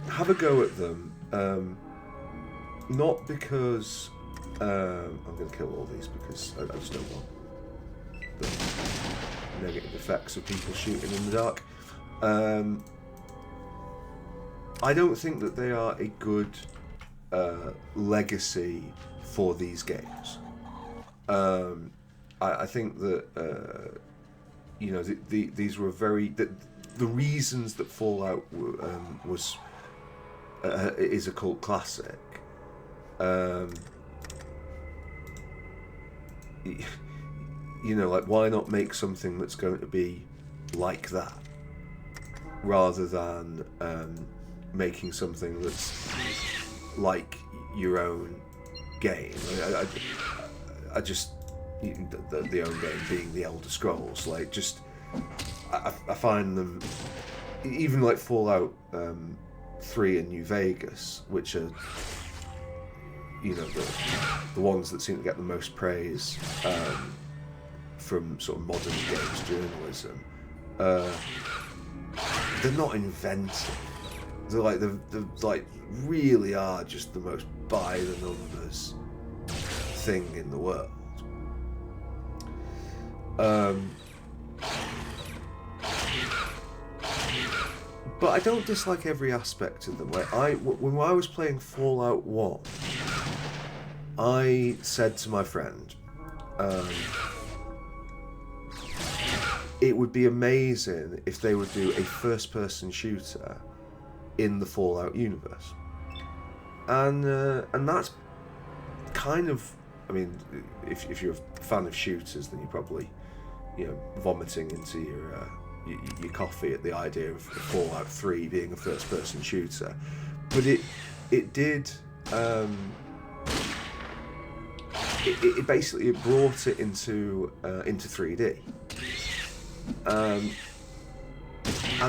have a go at them, not because I'm going to kill all these because I just don't want the negative effects of people shooting in the dark. I don't think that they are a good legacy for these games. I think that these were very the reasons that Fallout was is a cult classic. You know, like, why not make something that's going to be like that, rather than making something that's like your own game? I just the own game being the Elder Scrolls, like, just I find them, even like Fallout 3 and New Vegas, which are, you know, the ones that seem to get the most praise from sort of modern games journalism. They're not inventive. They're like really are just the most by the numbers thing in the world. But I don't dislike every aspect of them. Like, when I was playing Fallout 1, I said to my friend, it would be amazing if they would do a first-person shooter in the Fallout universe. And that's kind of, I mean, if you're a fan of shooters, then you're probably, you know, vomiting into your coffee at the idea of Fallout 3 being a first-person shooter. But it did. It basically brought it into 3D. And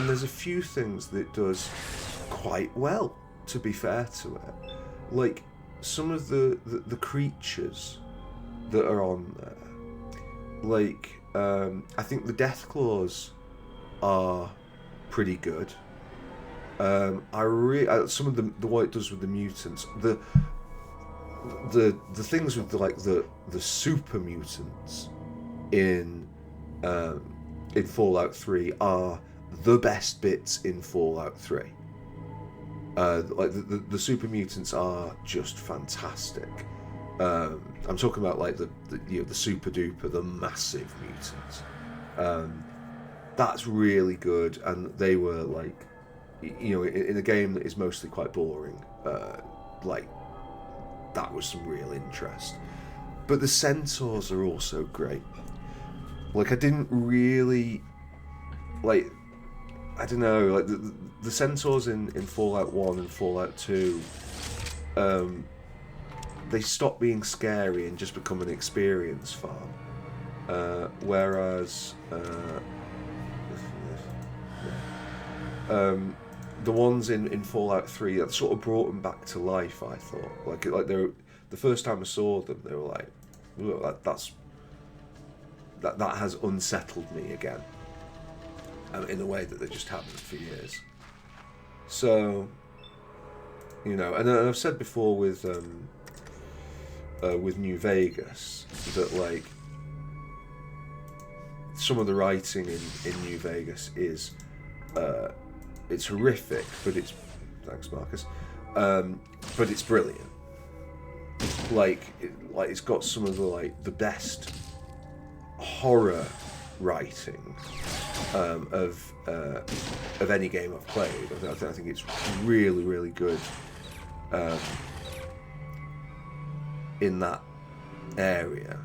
there's a few things that it does quite well, to be fair to it. Like, some of the creatures that are on there, like, I think the Deathclaws are pretty good. Some of the what it does with the mutants, the things with the super mutants in Fallout 3 are the best bits in Fallout 3. Like the super mutants are just fantastic. I'm talking about like the super duper, the massive mutants. That's really good, and they were like, you know, in a game that is mostly quite boring, like, that was some real interest. But the centaurs are also great. Like, I didn't really, like, I don't know, like the centaurs in Fallout 1 and Fallout 2, they stop being scary and just become an experience farm. Whereas the ones in Fallout 3, that sort of brought them back to life, I thought. Like they were, the first time I saw them, they were like, look, that has unsettled me again, in a way that they just haven't for years. So, you know, and I've said before with New Vegas that, like, some of the writing in New Vegas is it's horrific, but it's, thanks Marcus, but it's brilliant. Like it's got some of the best horror writing of any game I've played. I think it's really, really good in that area.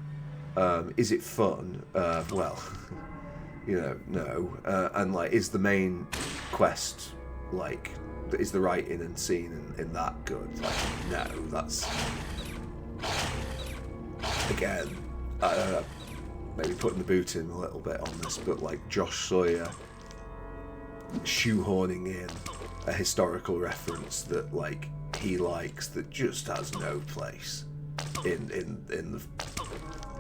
Is it fun? Well, you know, no. And like, is the main quest, like, is the writing and scene in that good? Like, no. That's, again, maybe putting the boot in a little bit on this, but like Josh Sawyer shoehorning in a historical reference that, like, he likes, that just has no place in the.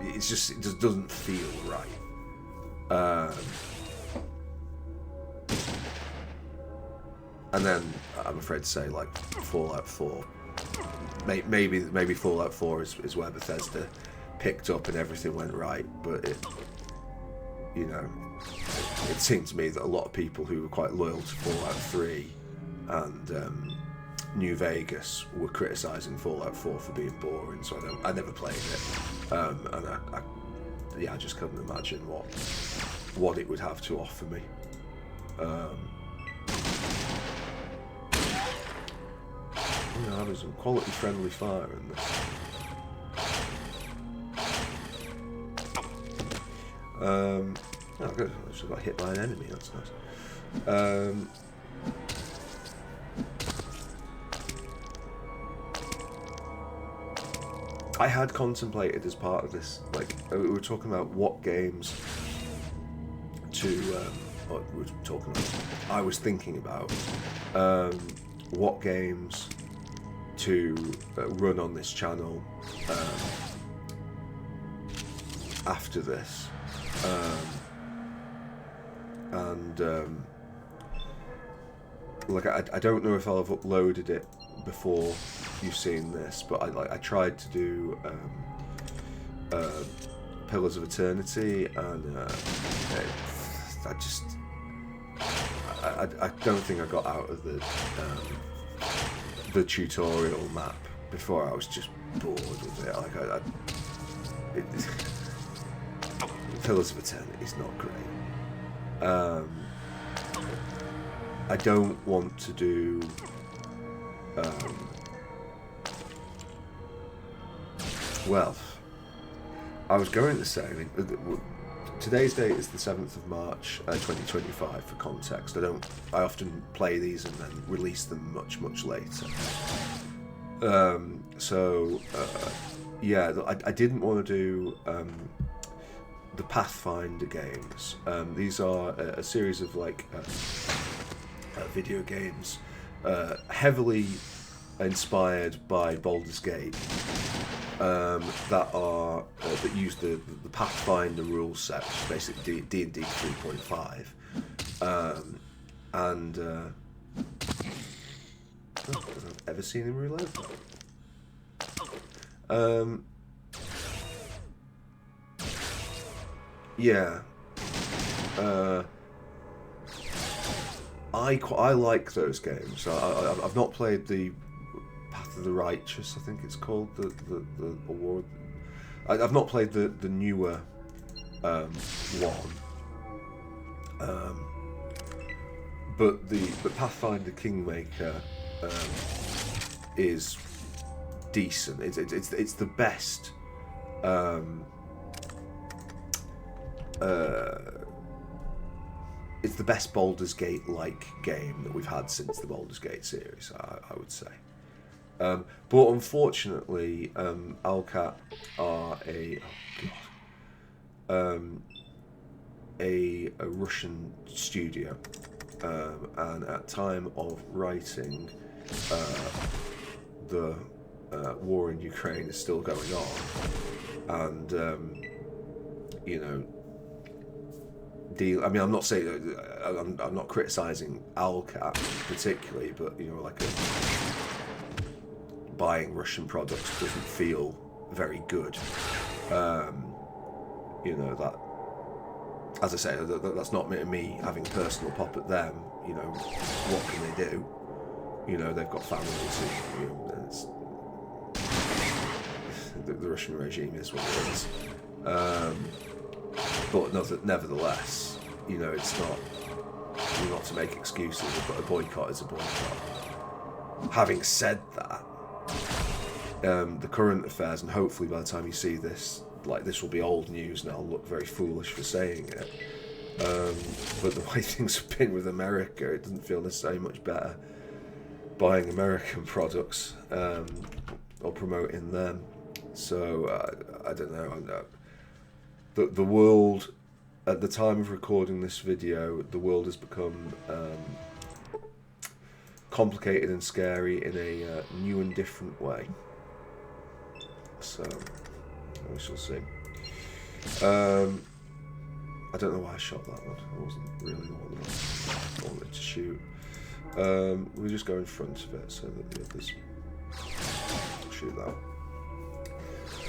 It just doesn't feel right. And then I'm afraid to say, like, Fallout 4. Maybe Fallout 4 is where Bethesda picked up and everything went right, but it, you know, it seemed to me that a lot of people who were quite loyal to Fallout 3 and New Vegas were criticising Fallout 4 for being boring, so I never played it, and I just couldn't imagine what it would have to offer me. know, having some quality friendly fire in this. Oh, good. I just got hit by an enemy. That's nice. I had contemplated as part of this, like, we were talking about what games to, I was thinking about what games to run on this channel after this. Like, I don't know if I'll have uploaded it before you've seen this, but I tried to do Pillars of Eternity, and I don't think I got out of the tutorial map before I was just bored with it. Like Pillars of Eternity is not great. I don't want to do well, I was going to say, I mean, today's date is the 7th of March 2025 for context. I often play these and then release them much later. Yeah, I didn't want to do the Pathfinder games. These are a series of like video games heavily inspired by Baldur's Gate, that use the Pathfinder rule set, which is basically D&D 3.5, and I've ever seen him reload. Yeah. I like those games. I've not played the Path of the Righteous, I think it's called, the award. I've not played the newer one. But the Pathfinder Kingmaker is decent. It's the best. It's the best Baldur's Gate-like game that we've had since the Baldur's Gate series, I would say. But unfortunately, Alcat are a Russian studio, and at time of writing, the war in Ukraine is still going on, and you know. I mean, I'm not saying I'm not criticizing Alcat particularly, but you know, like buying Russian products doesn't feel very good. You know, that, as I say, that's not me having personal pop at them. You know, what can they do? You know, they've got families, and, you know, the Russian regime is what it is. But nevertheless, you know, it's not to make excuses, but a boycott is a boycott. Having said that, the current affairs, and hopefully by the time you see this, like, this will be old news and I'll look very foolish for saying it, but the way things have been with America, it doesn't feel necessarily much better buying American products or promoting them. So I don't know. The world, at the time of recording this video, the world has become complicated and scary in a new and different way. So, we shall see. I don't know why I shot that one. It wasn't really the one that I wanted to shoot. We'll just go in front of it so that the others shoot that.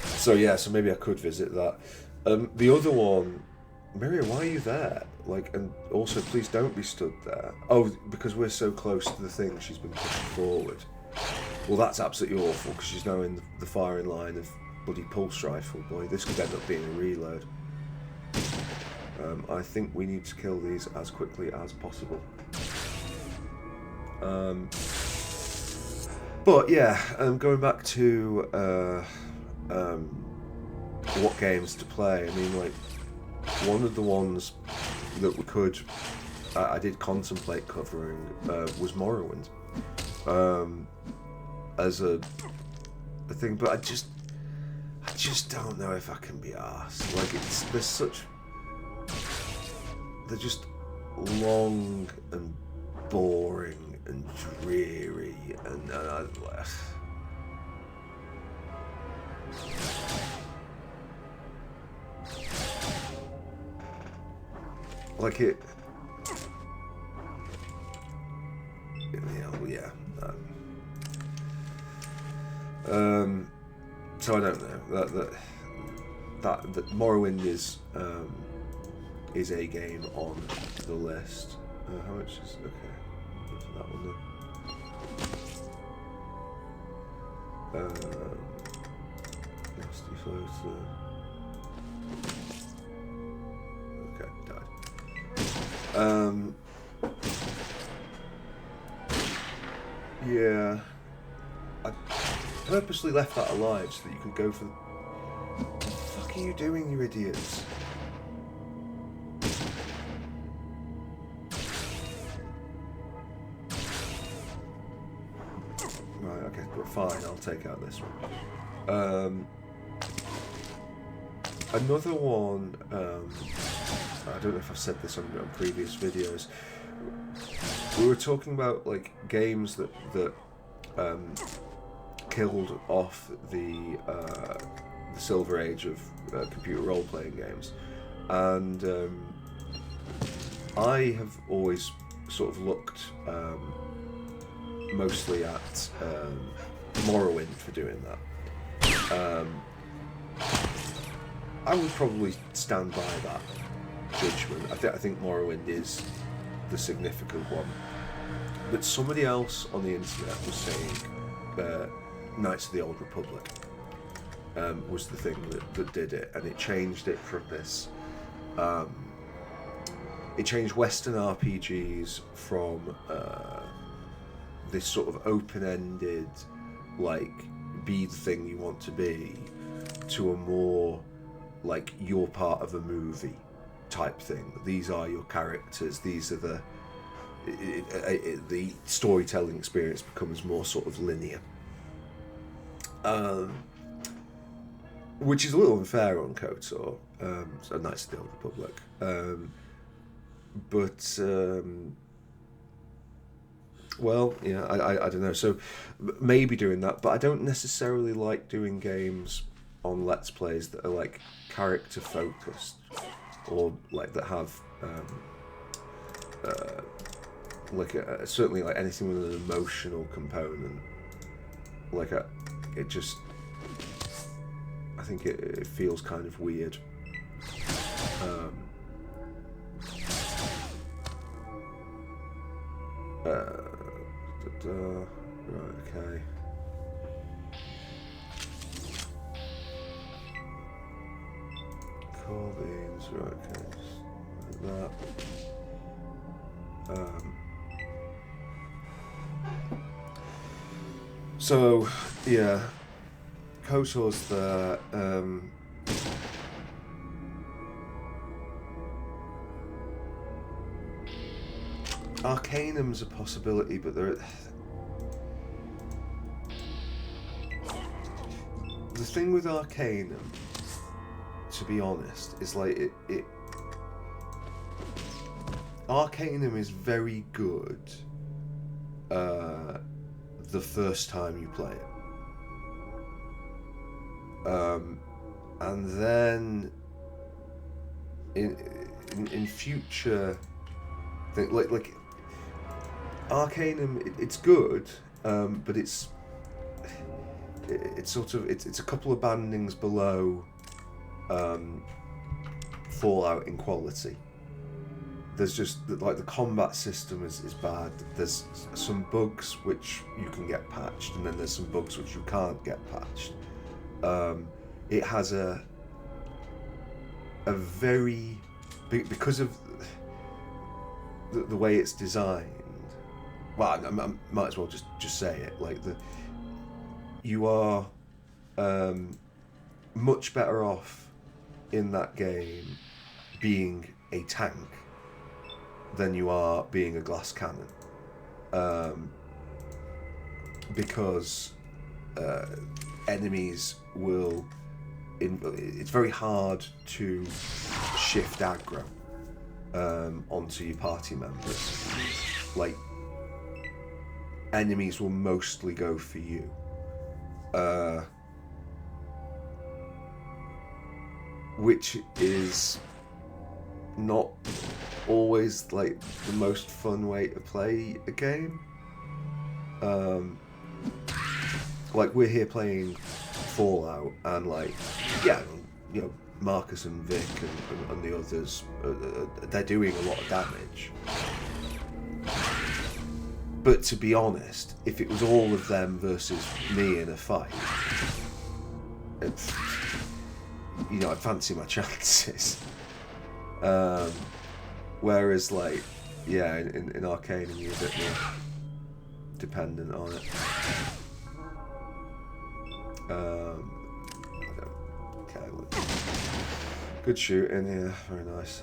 So yeah, so maybe I could visit that. The other one, Miriam, why are you there? Like, and also, please don't be stood there. Oh, because we're so close to the thing, she's been pushing forward. Well, that's absolutely awful, because she's now in the firing line of bloody pulse rifle. Boy, this could end up being a reload. I think we need to kill these as quickly as possible. But yeah, going back to what games to play. I mean, like, one of the ones that we could, I did contemplate covering, was Morrowind, as a thing. But I just don't know if I can be arsed. Like, they're just long and boring and dreary, and like it. Yeah. So I don't know that Morrowind is a game on the list. How much is okay? That one there. Nasty Floater. Okay, died. Yeah. I purposely left that alive so that you could go for. What the fuck are you doing, you idiots? Right, okay, but fine, I'll take out this one. Another one, I don't know if I've said this on previous videos. We were talking about like games that killed off the Silver Age of computer role-playing games, and I have always sort of looked mostly at Morrowind for doing that. I would probably stand by that judgment. I think Morrowind is the significant one, but somebody else on the internet was saying Knights of the Old Republic was the thing that did it, and it changed it from this. It changed Western RPGs from this sort of open-ended, like, be the thing you want to be, to a more like you're part of a movie type thing. These are your characters. These are the storytelling experience becomes more sort of linear, which is a little unfair on KOTOR, so Knights of the Old Republic, but well, yeah, I don't know. So maybe doing that, but I don't necessarily like doing games on Let's Plays that are like character focused, or like that have like certainly like anything with an emotional component. Like it just, I think it feels kind of weird. Right, okay. Core beans, right, okay, just like that. So, yeah, KOTOR's there. Arcanum's a possibility, but the thing with Arcanum, to be honest, is like it Arcanum is very good the first time you play it, and then in future like Arcanum, it's good, but it's sort of it's a couple of bandings below Fallout in quality. There's just like the combat system is bad. There's some bugs which you can get patched, and then there's some bugs which you can't get patched. It has a very because of the way it's designed. Well, I might as well just say it. Like you are much better off in that game being a tank than you are being a glass cannon. Because enemies will... it's very hard to shift aggro onto your party members. Like, enemies will mostly go for you. Which is not always like the most fun way to play a game. Like, we're here playing Fallout, and like, yeah, you know, Marcus and Vic and the others, they're doing a lot of damage. But to be honest, if it was all of them versus me in a fight, you know, I'd fancy my chances. Whereas, like, yeah, in Arcane, you're a bit more dependent on it. Okay, good shooting, yeah, very nice.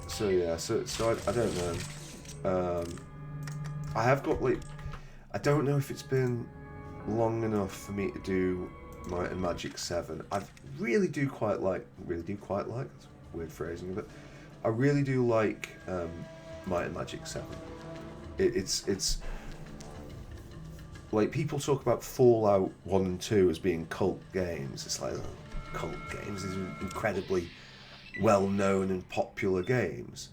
So yeah, so I don't know. I have got, like, I don't know if it's been long enough for me to do Might and Magic 7. I really do quite like, that's a weird phrasing of it. I really do like Might and Magic 7. It's like, people talk about Fallout 1 and 2 as being cult games. It's like, oh, cult games, these are incredibly well-known and popular games.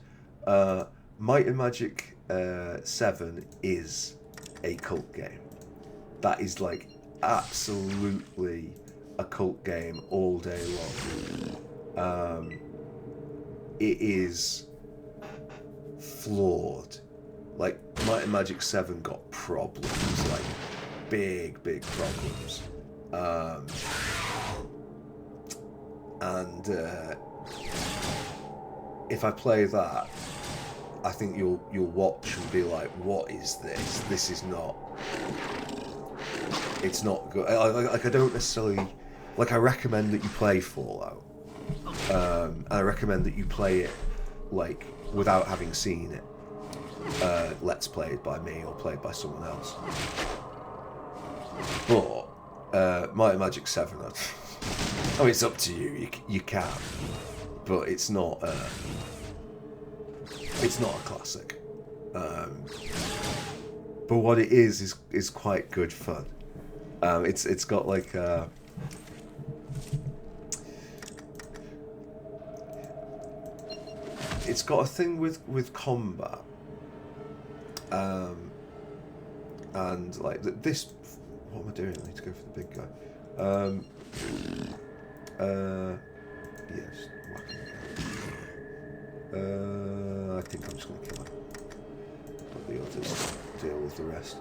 Might and Magic 7 is a cult game. That is, like, absolutely a cult game all day long. It is flawed. Like, Might and Magic 7 got problems, like big problems. If I play that, I think you'll watch and be like, what is this? This is not... It's not good. I don't necessarily... Like, I recommend that you play Fallout. And I recommend that you play it, like, without having seen it. Let's played by me or played by someone else. But Might and Magic 7, I mean, it's up to you. You can, but it's not a classic. But what it is quite good fun. It's got like it's got a thing with combat. And like this, what am I doing? I need to go for the big guy. Yes, whack him again. I think I'm just gonna kill him. Let the others deal with the rest.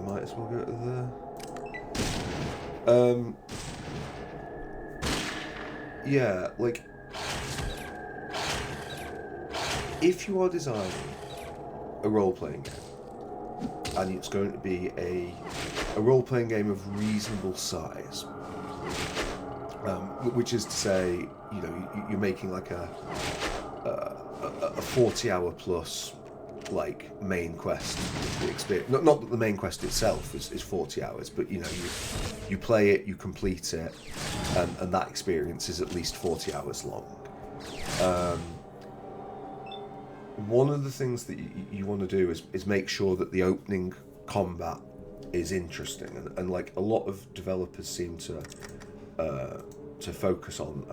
Might as well go to the. Yeah, like, if you are designing a role-playing game, and it's going to be a role-playing game of reasonable size, which is to say, you know, you're making like a 40-hour plus, like, main quest experience. Not that the main quest itself is 40 hours, but, you know, you play it, you complete it, and that experience is at least 40 hours long. One of the things that you want to do is make sure that the opening combat is interesting, and like, a lot of developers seem to focus on...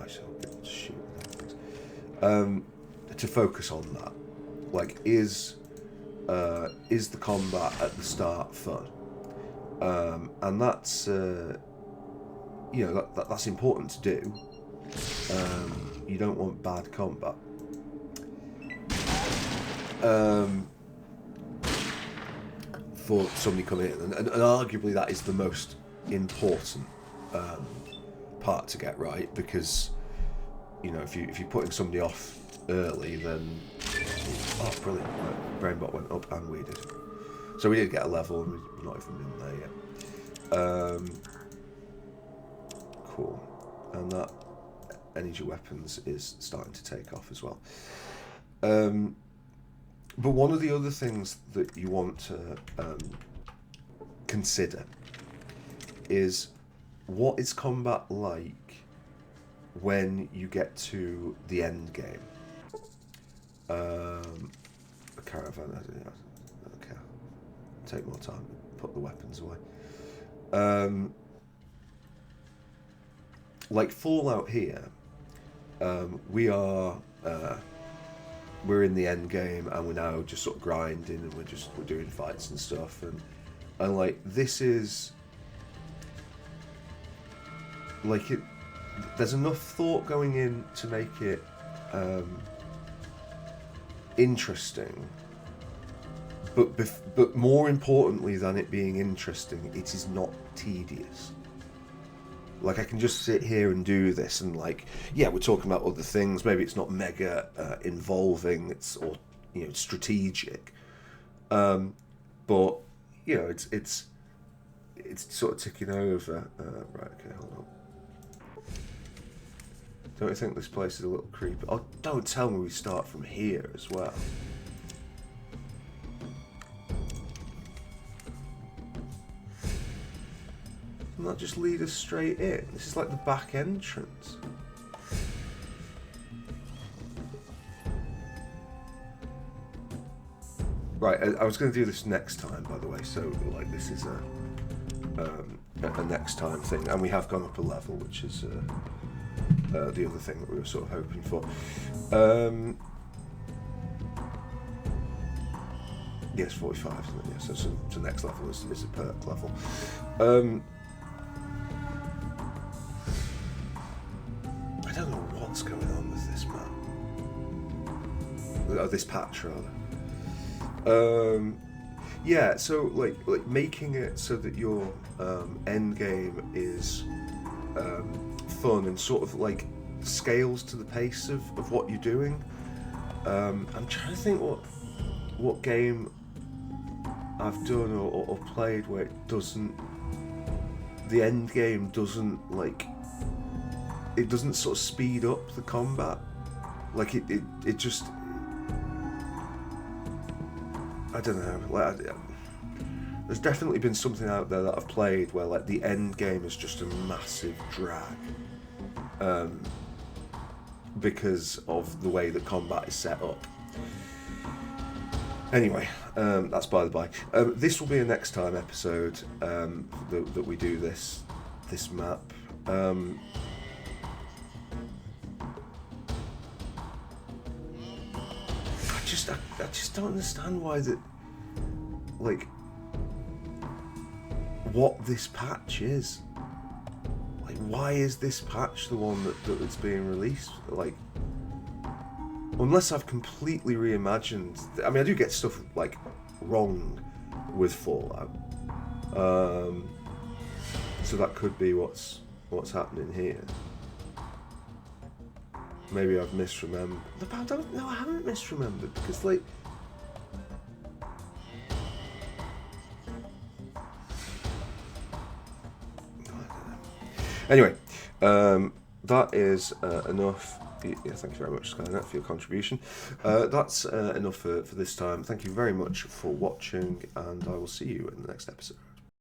to focus on that. Like, is the combat at the start fun? And that's you know, that's important to do. You don't want bad combat. For somebody coming in, and arguably that is the most important part to get right, because if you're putting somebody off early, then brilliant, right, Brainbot went up and we did, so we did get a level and we've not even been there yet. Cool, and that energy weapons is starting to take off as well. But one of the other things that you want to consider is, what is combat like when you get to the end game? A caravan, okay, take more time, put the weapons away. Like Fallout here, we're in the end game and we're now just sort of grinding and we're doing fights and stuff, and like this is like there's enough thought going in to make it interesting, but more importantly than it being interesting, it is not tedious. Like, I can just sit here and do this, and like, yeah, we're talking about other things. Maybe it's not mega involving, or strategic, but it's sort of ticking over. Right, okay, hold on. Don't you think this place is a little creepy? Oh, don't tell me we start from here as well. Doesn't that just lead us straight in? This is like the back entrance. Right, I was going to do this next time, by the way, so like this is a next time thing, and we have gone up a level, which is the other thing that we were sort of hoping for. Yes, 45, isn't it? Yeah, so the next level is a perk level. I don't know what's going on with this map. Oh, this patch, rather. Yeah, so like making it so that your end game is fun and sort of like scales to the pace of what you're doing. I'm trying to think what game I've done or played where it doesn't, the end game doesn't like, it doesn't sort of speed up the combat. Like it just, I don't know, like there's definitely been something out there that I've played where like the end game is just a massive drag, because of the way that combat is set up. Anyway, that's by the by. This will be a next time episode that we do this map. I just don't understand why that, like, what this patch is. Like, why is this patch the one that's being released? Like, unless I've completely reimagined. I mean, I do get stuff like wrong with Fallout, so that could be what's happening here. Maybe I've misremembered. I don't know. I haven't misremembered, because like, anyway, that is enough. Yeah, thank you very much, Skynet, for your contribution. That's enough for this time. Thank you very much for watching, and I will see you in the next episode.